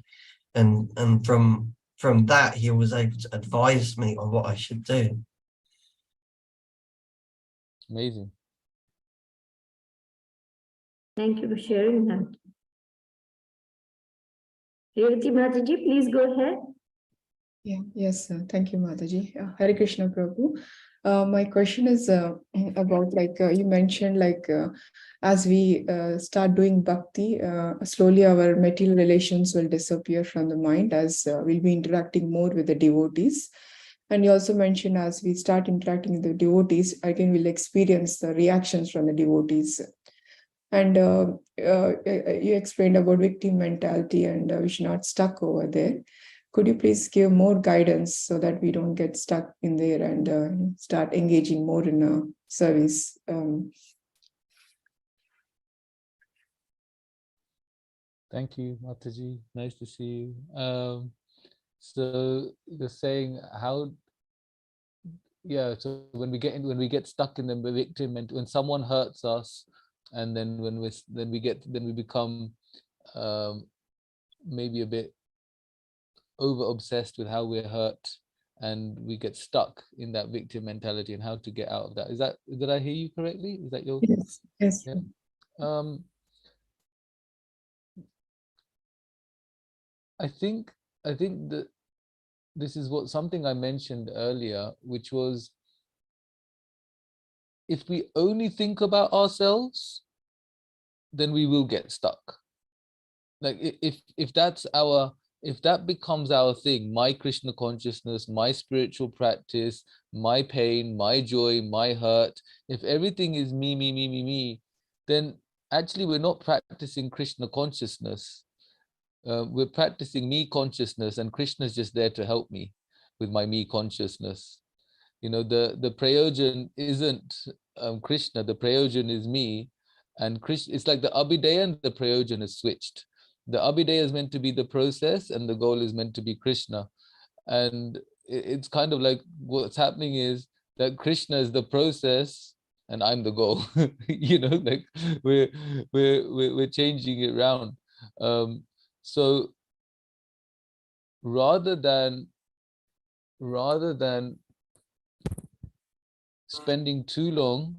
and from that he was able to advise me on what I should do. Amazing. Thank you for sharing that. Devotee Mataji, please go ahead. Yeah, yes, thank you, Mataji. Hare Krishna Prabhu. My question is about, you mentioned, as we start doing bhakti, slowly our material relations will disappear from the mind, as we'll be interacting more with the devotees. And you also mentioned, as we start interacting with the devotees, again, we'll experience the reactions from the devotees. And you explained about victim mentality, and we should not stuck over there. Could you please give more guidance so that we don't get stuck in there and start engaging more in service? Thank you, Mataji. Nice to see you. So you're saying how? Yeah. So when we get stuck in the victim, and when someone hurts us, and then we become maybe a bit over obsessed with how we're hurt, and we get stuck in that victim mentality, and how to get out of that. Did I hear you correctly? Is that your? Yes. Yes. Yeah. I think that this is something I mentioned earlier, which was, if we only think about ourselves, then we will get stuck. Like if that becomes our thing, my Krishna consciousness, my spiritual practice, my pain, my joy, my hurt, if everything is me, then actually we're not practicing Krishna consciousness. We're practicing me consciousness, and Krishna is just there to help me with my me consciousness. The prayojan isn't Krishna, the prayojan is me, and Krishna. It's like the abhidaya and the prayojan is switched. The abhidaya is meant to be the process, and the goal is meant to be Krishna. And it's kind of like what's happening is that Krishna is the process and I'm the goal. Like we're changing it around. So rather than spending too long,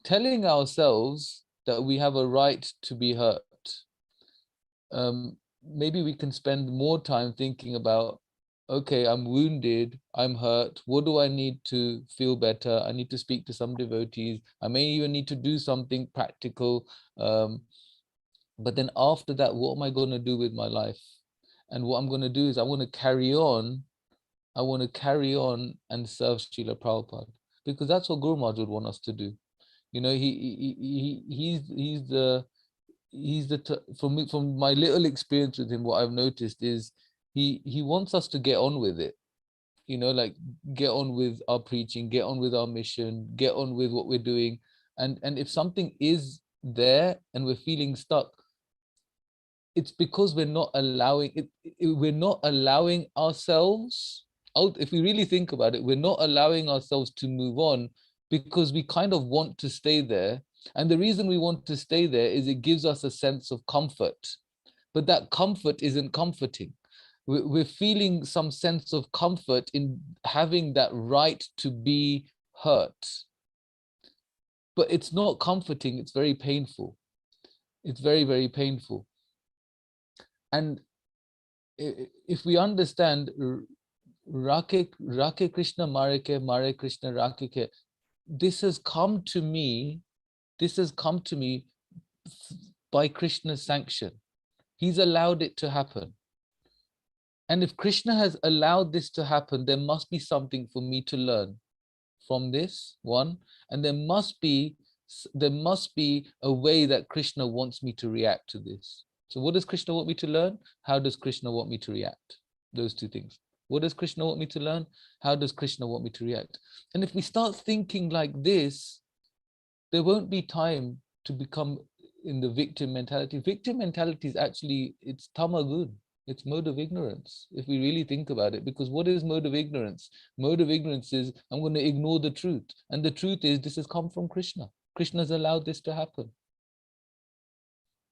telling ourselves that we have a right to be hurt. Maybe we can spend more time thinking about, okay, I'm wounded, I'm hurt. What do I need to feel better? I need to speak to some devotees. I may even need to do something practical. But then after that, what am I going to do with my life? And what I'm going to do is I want to carry on. I want to carry on and serve Srila Prabhupada, because that's what Guru Maharaj would want us to do. You know, from my little experience with him, what I've noticed is he wants us to get on with it. You know, like get on with our preaching, get on with our mission, get on with what we're doing. And if something is there and we're feeling stuck, it's because we're not allowing it. We're not allowing ourselves out. If we really think about it, we're not allowing ourselves to move on because we kind of want to stay there. And the reason we want to stay there is it gives us a sense of comfort. But that comfort isn't comforting. We're feeling some sense of comfort in having that right to be hurt. But it's not comforting, it's very painful. It's very, very painful. And if we understand Rake Krishna Mareke, Mare Krishna Rakeke, this has come to me by Krishna's sanction. He's allowed it to happen. And if Krishna has allowed this to happen, there must be something for me to learn from this, one, and there must be a way that Krishna wants me to react to this. So what does Krishna want me to learn? How does Krishna want me to react? Those two things. What does Krishna want me to learn? How does Krishna want me to react? And if we start thinking like this, there won't be time to become in the victim mentality. Victim mentality is actually, it's tamagun. It's mode of ignorance, if we really think about it. Because what is mode of ignorance? Mode of ignorance is, I'm going to ignore the truth. And the truth is, this has come from Krishna. Krishna has allowed this to happen.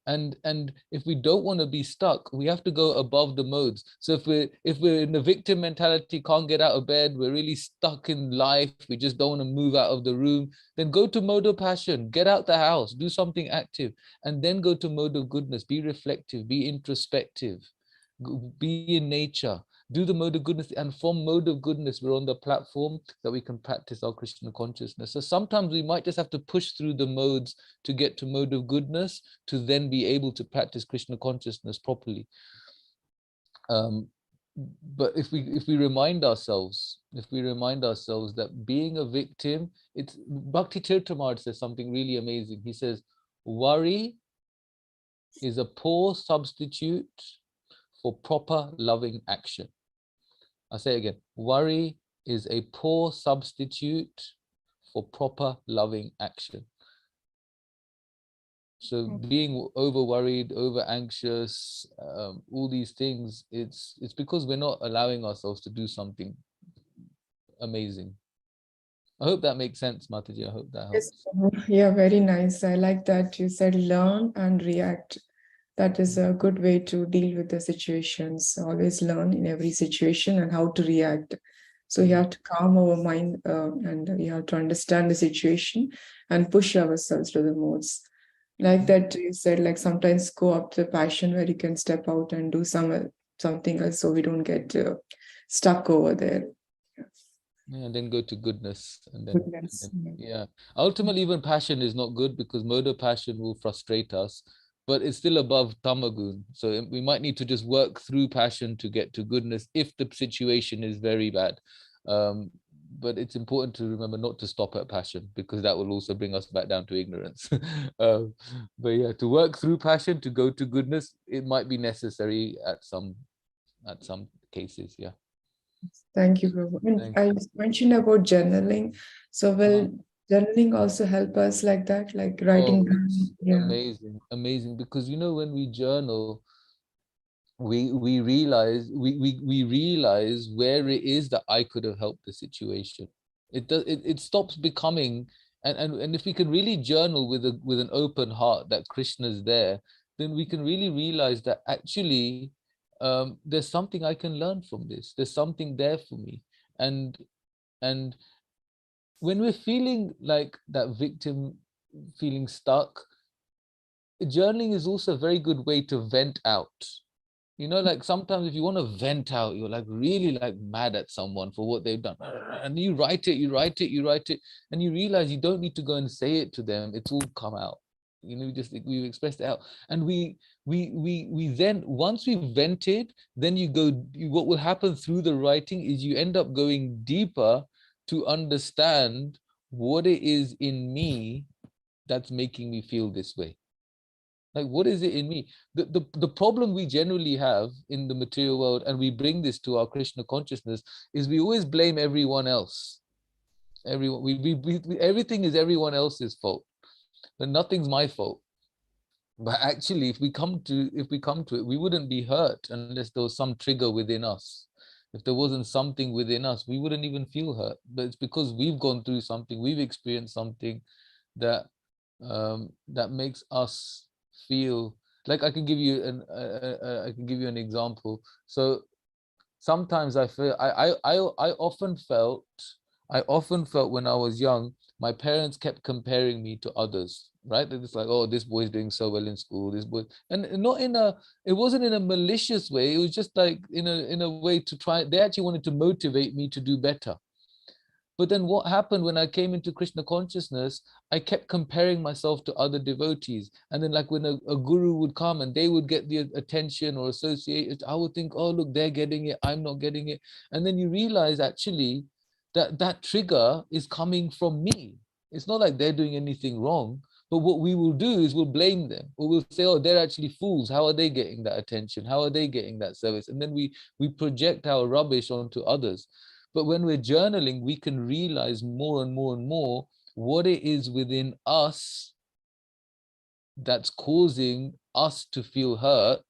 And if we don't want to be stuck, we have to go above the modes. So if we're in the victim mentality, can't get out of bed, we're really stuck in life, we just don't want to move out of the room, then go to mode of passion, get out the house, do something active, and then go to mode of goodness, be reflective, be introspective, be in nature, do the mode of goodness, and from mode of goodness, we're on the platform that we can practice our Krishna consciousness. So sometimes we might just have to push through the modes to get to mode of goodness, to then be able to practice Krishna consciousness properly. But if we remind ourselves that being a victim, it's Bhakti Tirtha Maharaj says something really amazing. He says, worry is a poor substitute for proper loving action. I'll say it again. Worry is a poor substitute for proper loving action. So being over worried, over anxious, all these things, it's because we're not allowing ourselves to do something amazing. I hope that makes sense, Mataji. I hope that helps. Yes, yeah, very nice. I like that you said learn and react. That is a good way to deal with the situations. Always learn in every situation and how to react. So you have to calm our mind and you have to understand the situation and push ourselves to the modes. Like that you said, like sometimes go up to the passion where you can step out and do something else so we don't get stuck over there. Yeah, and then go to goodness. And then, yeah. Ultimately, even passion is not good because mode of passion will frustrate us, but it's still above tamagun. So we might need to just work through passion to get to goodness if the situation is very bad. But it's important to remember not to stop at passion because that will also bring us back down to ignorance. But yeah, to work through passion to go to goodness, it might be necessary at some cases. Yeah. Thank you, Prabhu. And I mentioned about journaling. So will journaling also help us like that, like writing down? Yeah. Amazing. Because when we journal, we realize where it is that I could have helped the situation. It stops becoming, and if we can really journal with an open heart that Krishna's there, then we can really realize that actually there's something I can learn from this. There's something there for me. And when we're feeling like that victim, feeling stuck, journaling is also a very good way to vent out. You know, like sometimes if you want to vent out, you're like really like mad at someone for what they've done, and you write it, and you realize you don't need to go and say it to them. It's all come out. You know, we've expressed it out, and we then, once we've vented, then what will happen through the writing is you end up going deeper to understand what it is in me that's making me feel this way. Like, what is it in me? The problem we generally have in the material world, and we bring this to our Krishna consciousness, is we always blame everyone else. Everything is everyone else's fault, but nothing's my fault. But actually, if we come to it, we wouldn't be hurt unless there was some trigger within us. If there wasn't something within us, we wouldn't even feel hurt. But it's because we've gone through something, we've experienced something that that makes us feel like. I can give you an example. So sometimes I feel I often felt when I was young, my parents kept comparing me to others, right? It's like, oh, this boy's doing so well in school, this boy, and not in a, it wasn't in a malicious way. It was just like in a way to try. They actually wanted to motivate me to do better. But then what happened when I came into Krishna consciousness, I kept comparing myself to other devotees. And then like when a guru would come and they would get the attention or associate, I would think, oh, look, they're getting it, I'm not getting it. And then you realize actually that trigger is coming from me. It's not like they're doing anything wrong. But what we will do is we'll blame them, or we'll say, oh, they're actually fools. How are they getting that attention? How are they getting that service? And then we project our rubbish onto others. But when we're journaling, we can realize more and more and more what it is within us that's causing us to feel hurt,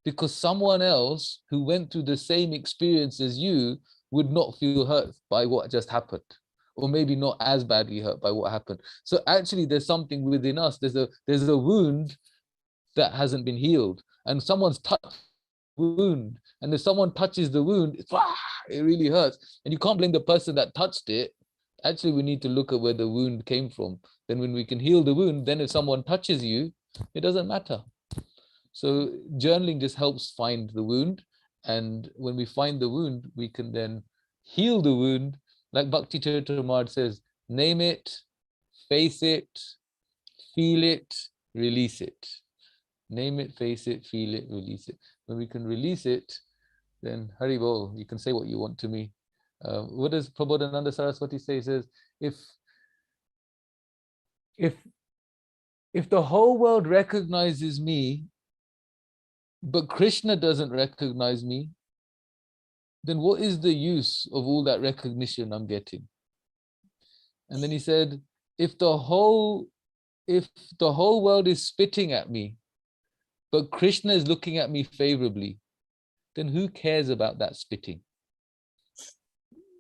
because someone else who went through the same experience as you would not feel hurt by what just happened, or maybe not as badly hurt by what happened. So actually there's something within us, there's a wound that hasn't been healed, and someone's touched wound, and if someone touches the wound, it really hurts, and you can't blame the person that touched it. Actually, we need to look at where the wound came from. Then when we can heal the wound, then if someone touches you, it doesn't matter. So journaling just helps find the wound, and when we find the wound, we can then heal the wound. Like Bhakti Chaitanya says, name it, face it, feel it, release it. Name it, face it, feel it, release it. When we can release it, then Hari Bol, you can say what you want to me. What does Prabodhananda Saraswati say? He says, if the whole world recognizes me, but Krishna doesn't recognize me, then what is the use of all that recognition I'm getting? And then he said, if the whole world is spitting at me, but Krishna is looking at me favorably, then who cares about that spitting?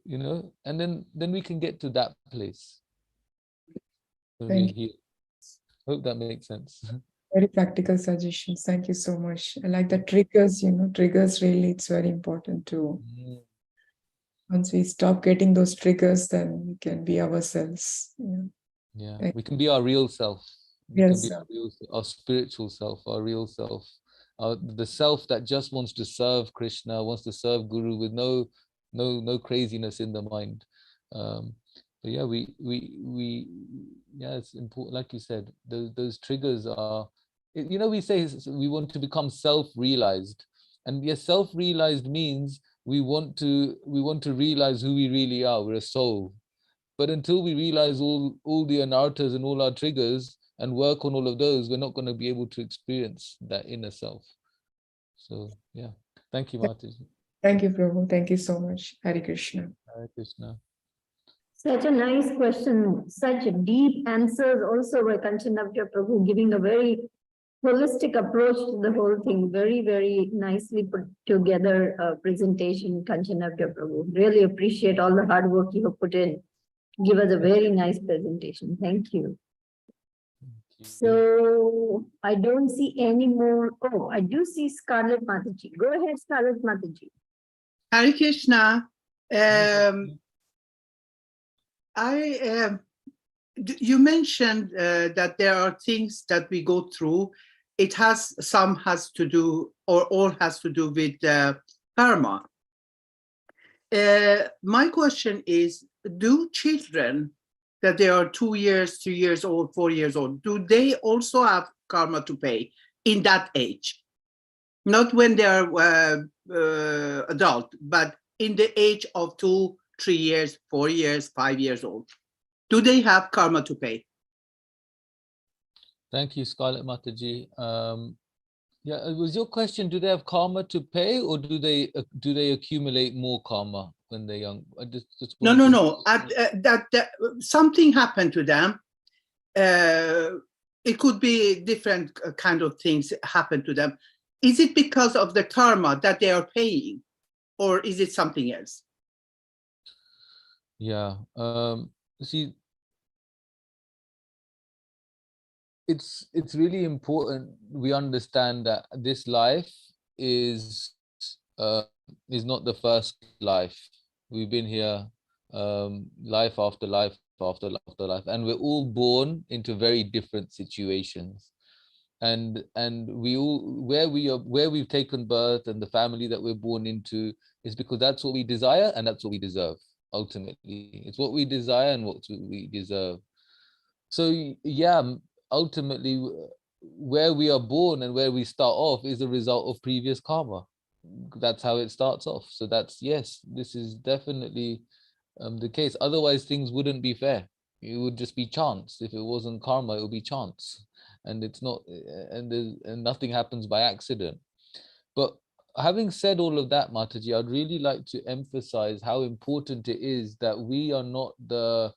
You know, and then we can get to that place. Thank you. Hope that makes sense. Very practical suggestions. Thank you so much. I like the triggers, triggers really, it's very important to, once we stop getting those triggers, then we can be ourselves. Yeah, we can be our real self. We can be our spiritual self, our real self, the self that just wants to serve Krishna, wants to serve Guru with no craziness in the mind. But yeah, it's important. Like you said, those triggers are, we say we want to become self-realized, and yes, self-realized means we want to realize who we really are. We're a soul. But until we realize all the anarthas and all our triggers and work on all of those, we're not going to be able to experience that inner self. So yeah, thank you, Mataji. Thank you, Prabhu. Thank you so much. Hare Krishna. Hare Krishna. Such a nice question, such deep answers also by Kanchanabja Prabhu, giving a very holistic approach to the whole thing. Very, very nicely put together presentation, Kanchanabja Prabhu. Really appreciate all the hard work you have put in. Give us a very nice presentation. Thank you. So I don't see any more. Oh, I do see Scarlett Mataji. Go ahead, Scarlett Mataji. Hare Krishna. You mentioned that there are things that we go through. Some has to do, or all has to do with karma. My question is, do children that they are 2 years, 3 years old, 4 years old, do they also have karma to pay in that age? Not when they are adult, but in the age of 2, 3 years, 4 years, 5 years old. Do they have karma to pay? Thank you, Scarlett Mataji. Yeah, was your question, do they have karma to pay, or do they accumulate more karma when they're young? No. That something happened to them. It could be different kind of things happen to them. Is it because of the karma that they are paying, or is it something else? Yeah. See, it's really important we understand that this life is not the first life. We've been here life after life after life after life, and we're all born into very different situations. And we all, where we've taken birth and the family that we're born into is because that's what we desire and that's what we deserve. Ultimately, it's what we desire and what we deserve. So yeah, ultimately, where we are born and where we start off is a result of previous karma. That's how it starts off. So that's, yes, this is definitely the case. Otherwise, things wouldn't be fair. It would just be chance. If it wasn't karma, it would be chance. And it's not, and nothing happens by accident. But having said all of that, Mataji, I'd really like to emphasize how important it is that we are not the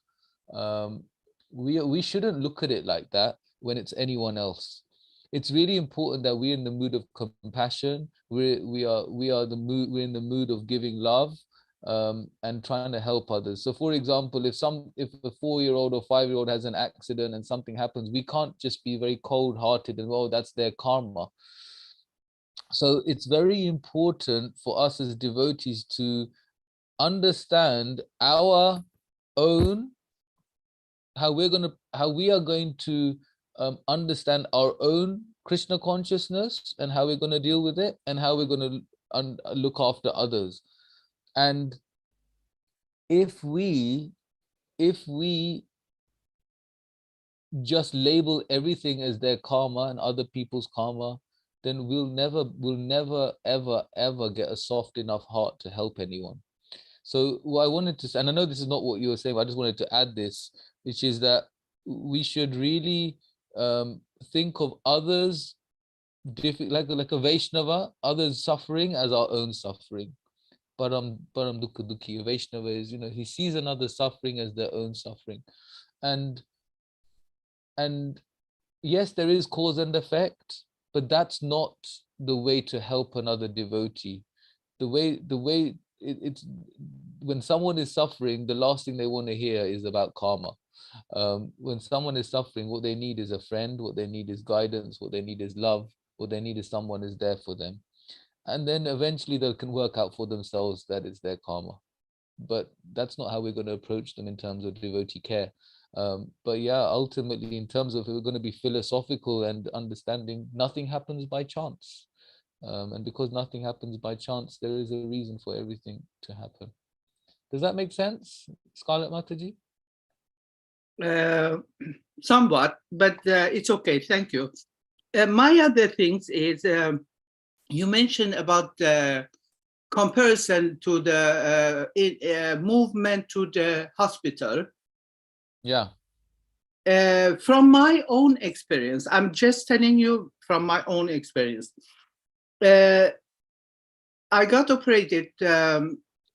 we shouldn't look at it like that when it's anyone else. It's really important that we're in the mood of compassion. We're in the mood of giving love and trying to help others. So for example, if a 4-year-old or 5-year-old has an accident and something happens, we can't just be very cold-hearted and, oh, that's their karma. So it's very important for us as devotees to understand our own, how we are going to understand our own Krishna consciousness and how we're going to deal with it and how we're going to look after others. And if we just label everything as their karma and other people's karma, then we'll never ever get a soft enough heart to help anyone. So what I wanted to say, and I know this is not what you were saying, but I just wanted to add this, which is that we should really think of others, like a Vaishnava, others' suffering as our own suffering. Param dukkha dukhi. Vaishnava is, he sees another suffering as their own suffering. And yes, there is cause and effect, but that's not the way to help another devotee. The way it's when someone is suffering, the last thing they want to hear is about karma. When someone is suffering, what they need is a friend, what they need is guidance, what they need is love, what they need is someone is there for them. And then eventually they can work out for themselves that it's their karma. But that's not how we're going to approach them in terms of devotee care. But yeah, ultimately, in terms of if we're going to be philosophical and understanding, nothing happens by chance. And because nothing happens by chance, there is a reason for everything to happen. Does that make sense, Scarlett Mataji? Somewhat, but it's okay. Thank you. My other things is you mentioned about the comparison to the movement to the hospital. Yeah. From my own experience, I'm just telling you from my own experience. I got operated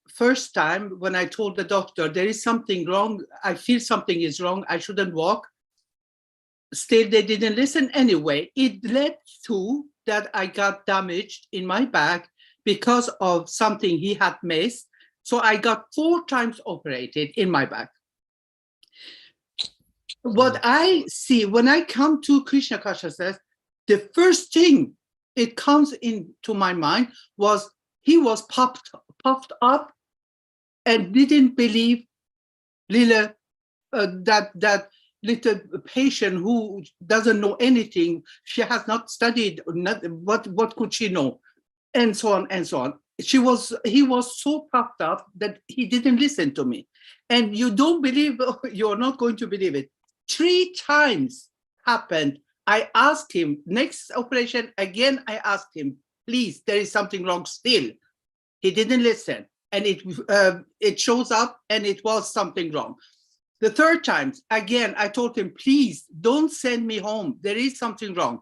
first time when I told the doctor there is something wrong. I feel something is wrong. I shouldn't walk. Still, they didn't listen anyway. It led to that I got damaged in my back because of something he had missed. So I got 4 times operated in my back. what I see when I come to Krishna consciousness, the first thing it comes into my mind was he was puffed up and didn't believe Lila, that little patient who doesn't know anything. She has not studied. What could she know? And so on and so on. He was so puffed up that he didn't listen to me. And you don't believe, you're not going to believe it. 3 times happened. I asked him, next operation, again, I asked him, please, there is something wrong still. He didn't listen. And it shows up and it was something wrong. The 3rd time, again, I told him, please don't send me home. There is something wrong.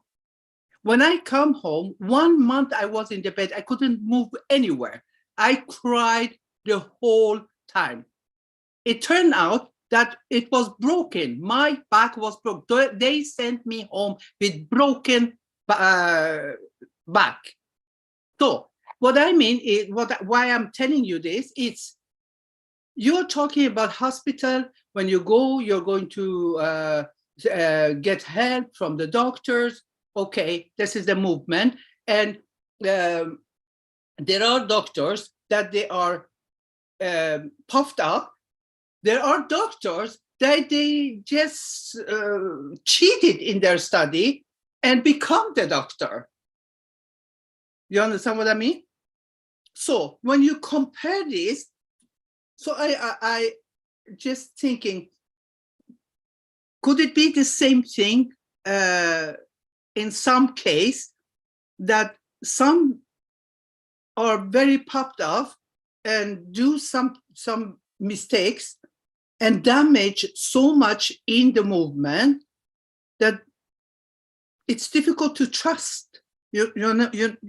When I come home, 1 month I was in the bed. I couldn't move anywhere. I cried the whole time. It turned out that it was broken. My back was broken. They sent me home with broken back. So what I mean is, why I'm telling you this, it's you're talking about hospital. When you go, you're going to get help from the doctors. Okay, this is the movement. And there are doctors that they are puffed up. There are doctors that they just cheated in their study and become the doctor. You understand what I mean? So when you compare this, so I just thinking, could it be the same thing in some case that some are very puffed off and do some mistakes and damage so much in the movement that it's difficult to trust. You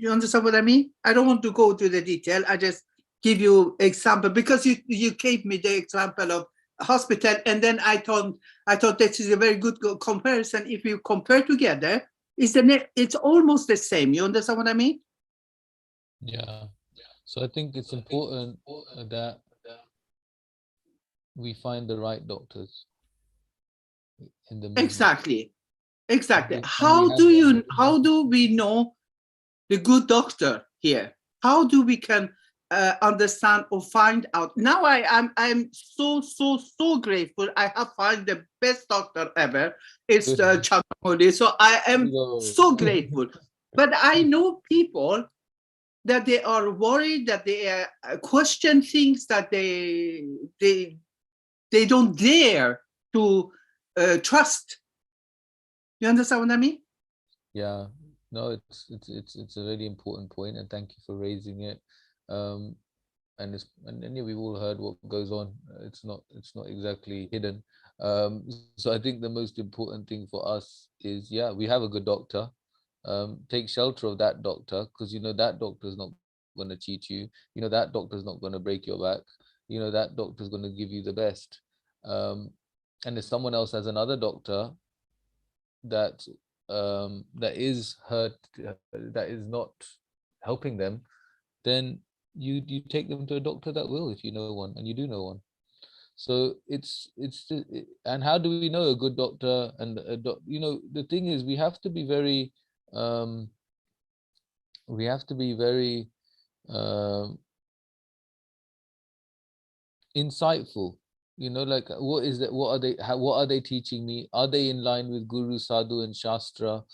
understand what I mean? I don't want to go to the detail. I just give you example because you gave me the example of hospital, and then I thought this is a very good comparison. If you compare together, it's almost the same. You understand what I mean? Yeah. So I think it's important that we find the right doctors in the movement. Exactly. And How do we know the good doctor here? How do we can understand or find out? Now I'm so grateful. I have found the best doctor ever. It's Candramauli. So I am so grateful. But I know people that they are worried, that they question things, that they don't dare to trust. You understand what I mean? Yeah, no, it's a really important point, and thank you for raising it. And yeah, we've all heard what goes on. It's not exactly hidden. So I think the most important thing for us is, yeah, we have a good doctor. Take shelter of that doctor, because you know that doctor is not going to cheat you. You know that doctor is not going to break your back. You know that doctor is going to give you the best. And if someone else has another doctor that that is hurt, that is not helping them, then you take them to a doctor that will, if you know one, and you do know one. So and how do we know a good doctor and you know, the thing is, we have to be very insightful. You know, like, what is that? What are they teaching me? Are they in line with Guru, Sadhu, and Shastra?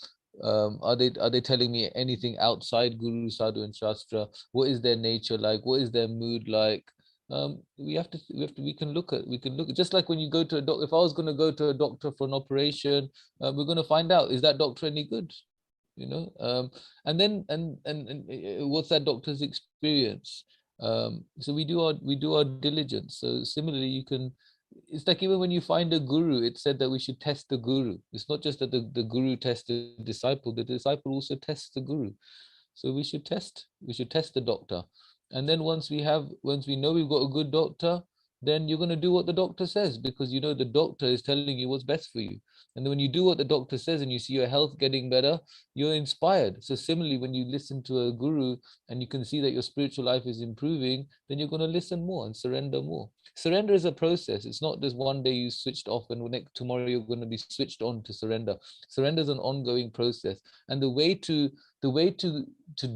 Are they telling me anything outside Guru, Sadhu, and Shastra? What is their nature like? What is their mood like? We can look at just like when you go to a doctor. If I was going to go to a doctor for an operation, we're going to find out, is that doctor any good? You know, and then what's that doctor's experience? So we do our diligence. So similarly, it's like even when you find a guru, it said that we should test the guru. It's not just that the guru tests the disciple also tests the guru. So we should test the doctor. And then once we know we've got a good doctor, then you're going to do what the doctor says, because you know the doctor is telling you what's best for you. And then when you do what the doctor says and you see your health getting better, you're inspired. So similarly, when you listen to a guru and you can see that your spiritual life is improving, then you're going to listen more and surrender more. Surrender is a process. It's not just one day you switched off and tomorrow you're going to be switched on to surrender. Surrender is an ongoing process. And the way to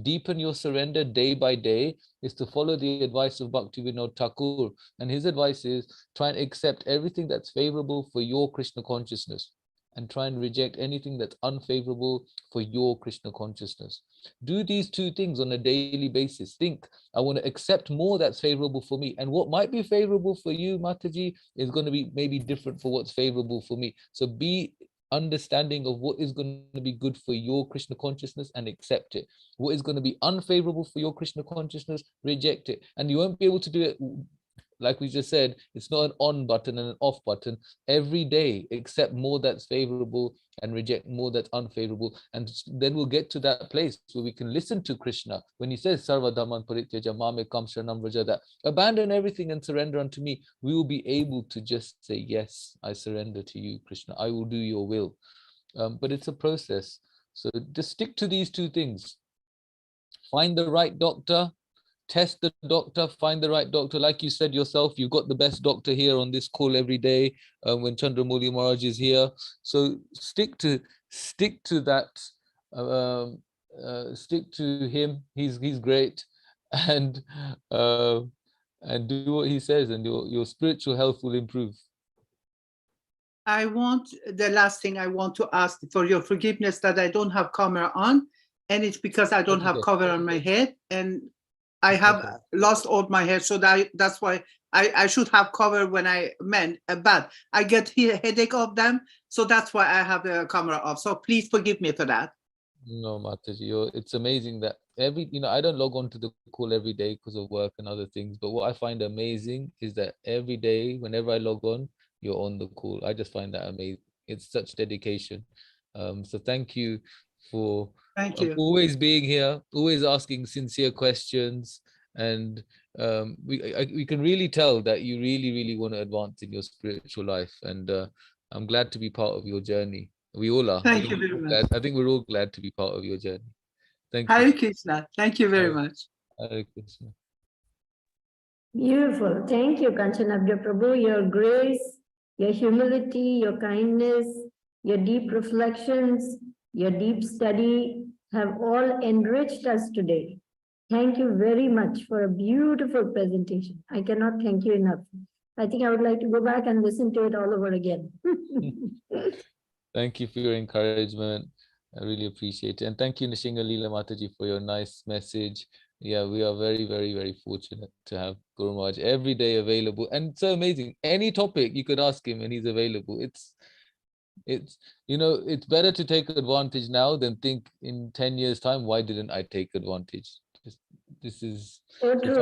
deepen your surrender day by day is to follow the advice of Bhaktivinoda Thakur. And his advice is try and accept everything that's favorable for your Krishna consciousness, and try and reject anything that's unfavorable for your Krishna consciousness. Do these two things on a daily basis. Think, I want to accept more that's favorable for me. And what might be favorable for you, Mataji, is going to be maybe different for what's favorable for me. So be understanding of what is going to be good for your Krishna consciousness and accept it. What is going to be unfavorable for your Krishna consciousness, reject it. And you won't be able to do it, like we just said, it's not an on button and an off button. Every day, accept more that's favorable and reject more that's unfavorable. And then we'll get to that place where we can listen to Krishna. When he says, Sarva Dhamman Parityaja Mame Kam Sharanam Vraja, that abandon everything and surrender unto me, we will be able to just say, yes, I surrender to you, Krishna. I will do your will. But it's a process. So just stick to these two things. Find the right doctor. Test the doctor, find the right doctor. Like you said yourself, you've got the best doctor here on this call every day when Candramauli Maharaj is here. So stick to that. Stick to him. He's great, and do what he says, and your spiritual health will improve. The last thing I want to ask for your forgiveness that I don't have camera on, and it's because I don't have cover on my head, and I have lost all my hair, so that's why I should have cover when I meant, but I get headache of them, so that's why I have the camera off. So please forgive me for that. No, Mataji, it's amazing that I don't log on to the call every day because of work and other things, but what I find amazing is that every day, whenever I log on, you're on the call. I just find that amazing. It's such dedication. So thank you for always being here, always asking sincere questions, and we can really tell that you really want to advance in your spiritual life, and I'm glad to be part of your journey. We all are. Thank you very much. I think we're all glad to be part of your journey. Thank you. Hare Krishna. Thank you very much. Hare Krishna. Beautiful. Thank you, Kanchanabja Prabhu. Your grace, your humility, your kindness, your deep reflections, your deep study have all enriched us today. Thank you very much for a beautiful presentation. I cannot thank you enough. I think I would like to go back and listen to it all over again. Thank you for your encouragement. I really appreciate it. And thank you, Nishinga Leela Mataji, for your nice message. Yeah, we are very fortunate to have Guru Maharaj every day available. And it's so amazing. Any topic you could ask him and he's available. It's better to take advantage now than think in 10 years time, why didn't I take advantage? This is so true.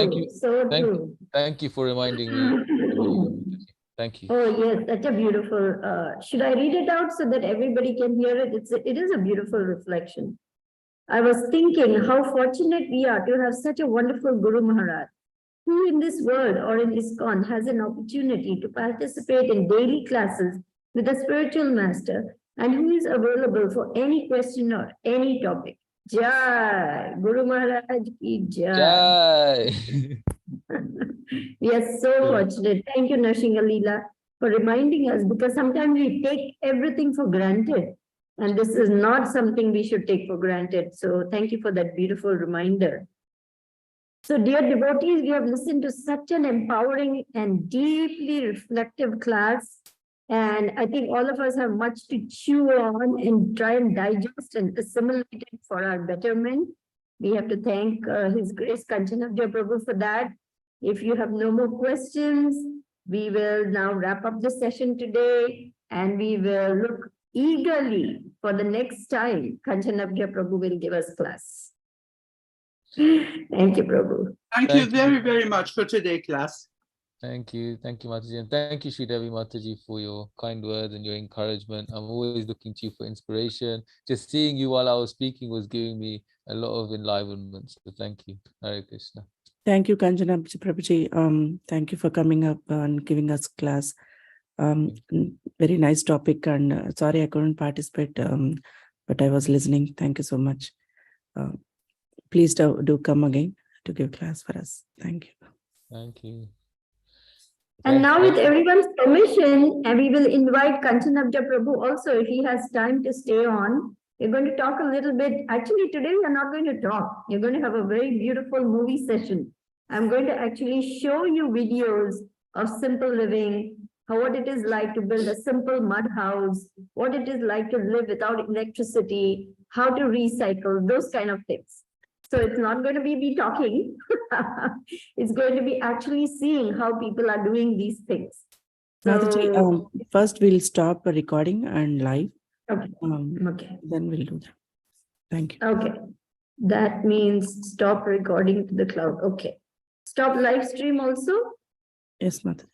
Thank you for reminding me. Thank you. Oh yes, such a beautiful should I read it out so that everybody can hear it? It is a beautiful reflection. I was thinking how fortunate we are to have such a wonderful Guru Maharaj, who in this world or in ISKCON has an opportunity to participate in daily classes with a spiritual master, and who is available for any question or any topic. Jai Guru Maharaj ki jai. We are so fortunate. Thank you, Nishinga Leela, for reminding us, because sometimes we take everything for granted, and this is not something we should take for granted. So thank you for that beautiful reminder. So dear devotees, we have listened to such an empowering and deeply reflective class. And I think all of us have much to chew on and try and digest and assimilate it for our betterment. We have to thank His Grace Kanchanabja Prabhu for that. If you have no more questions, we will now wrap up the session today, and we will look eagerly for the next time Kanchanabja Prabhu will give us class. Thank you, Prabhu. Thank you very much for today's class. Thank you, Mataji, and thank you, Sri Devi Mataji, for your kind words and your encouragement. I'm always looking to you for inspiration. Just seeing you while I was speaking was giving me a lot of enlivenment. So thank you. Hare Krishna. Thank you, Kanjana Prabhuji. Thank you for coming up and giving us class. Very nice topic, and sorry I couldn't participate, but I was listening. Thank you so much. Please do come again to give class for us. Thank you. Thank you. And Yes, now with yes. everyone's permission, and we will invite Kanchanabja Prabhu also, if he has time to stay on. We're going to talk a little bit. Actually, today we are not going to talk. You're going to have a very beautiful movie session. I'm going to actually show you videos of simple living, what it is like to build a simple mud house, what it is like to live without electricity, how to recycle, those kind of things. So it's not going to be me talking. It's going to be actually seeing how people are doing these things. Mataji, So, first we'll stop recording and live. okay. Okay. Then we'll do that. Thank you. Okay. That means stop recording to the cloud. Okay. Stop live stream also. Yes, Mataji.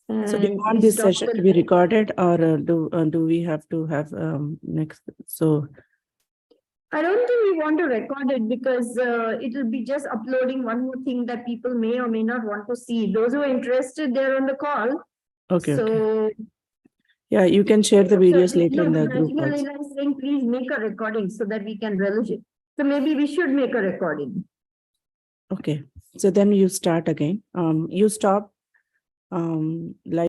And So do you want we this stop session the- to be recorded, or do we have to have next? So I don't think we want to record it because it will be just uploading one more thing that people may or may not want to see. Those who are interested, they're on the call. okay. So, Okay. Yeah, you can share the videos later in the group Rajna also. Leela is saying, please make a recording so that we can relish it. So maybe we should make a recording. Okay. So then you start again. You stop live.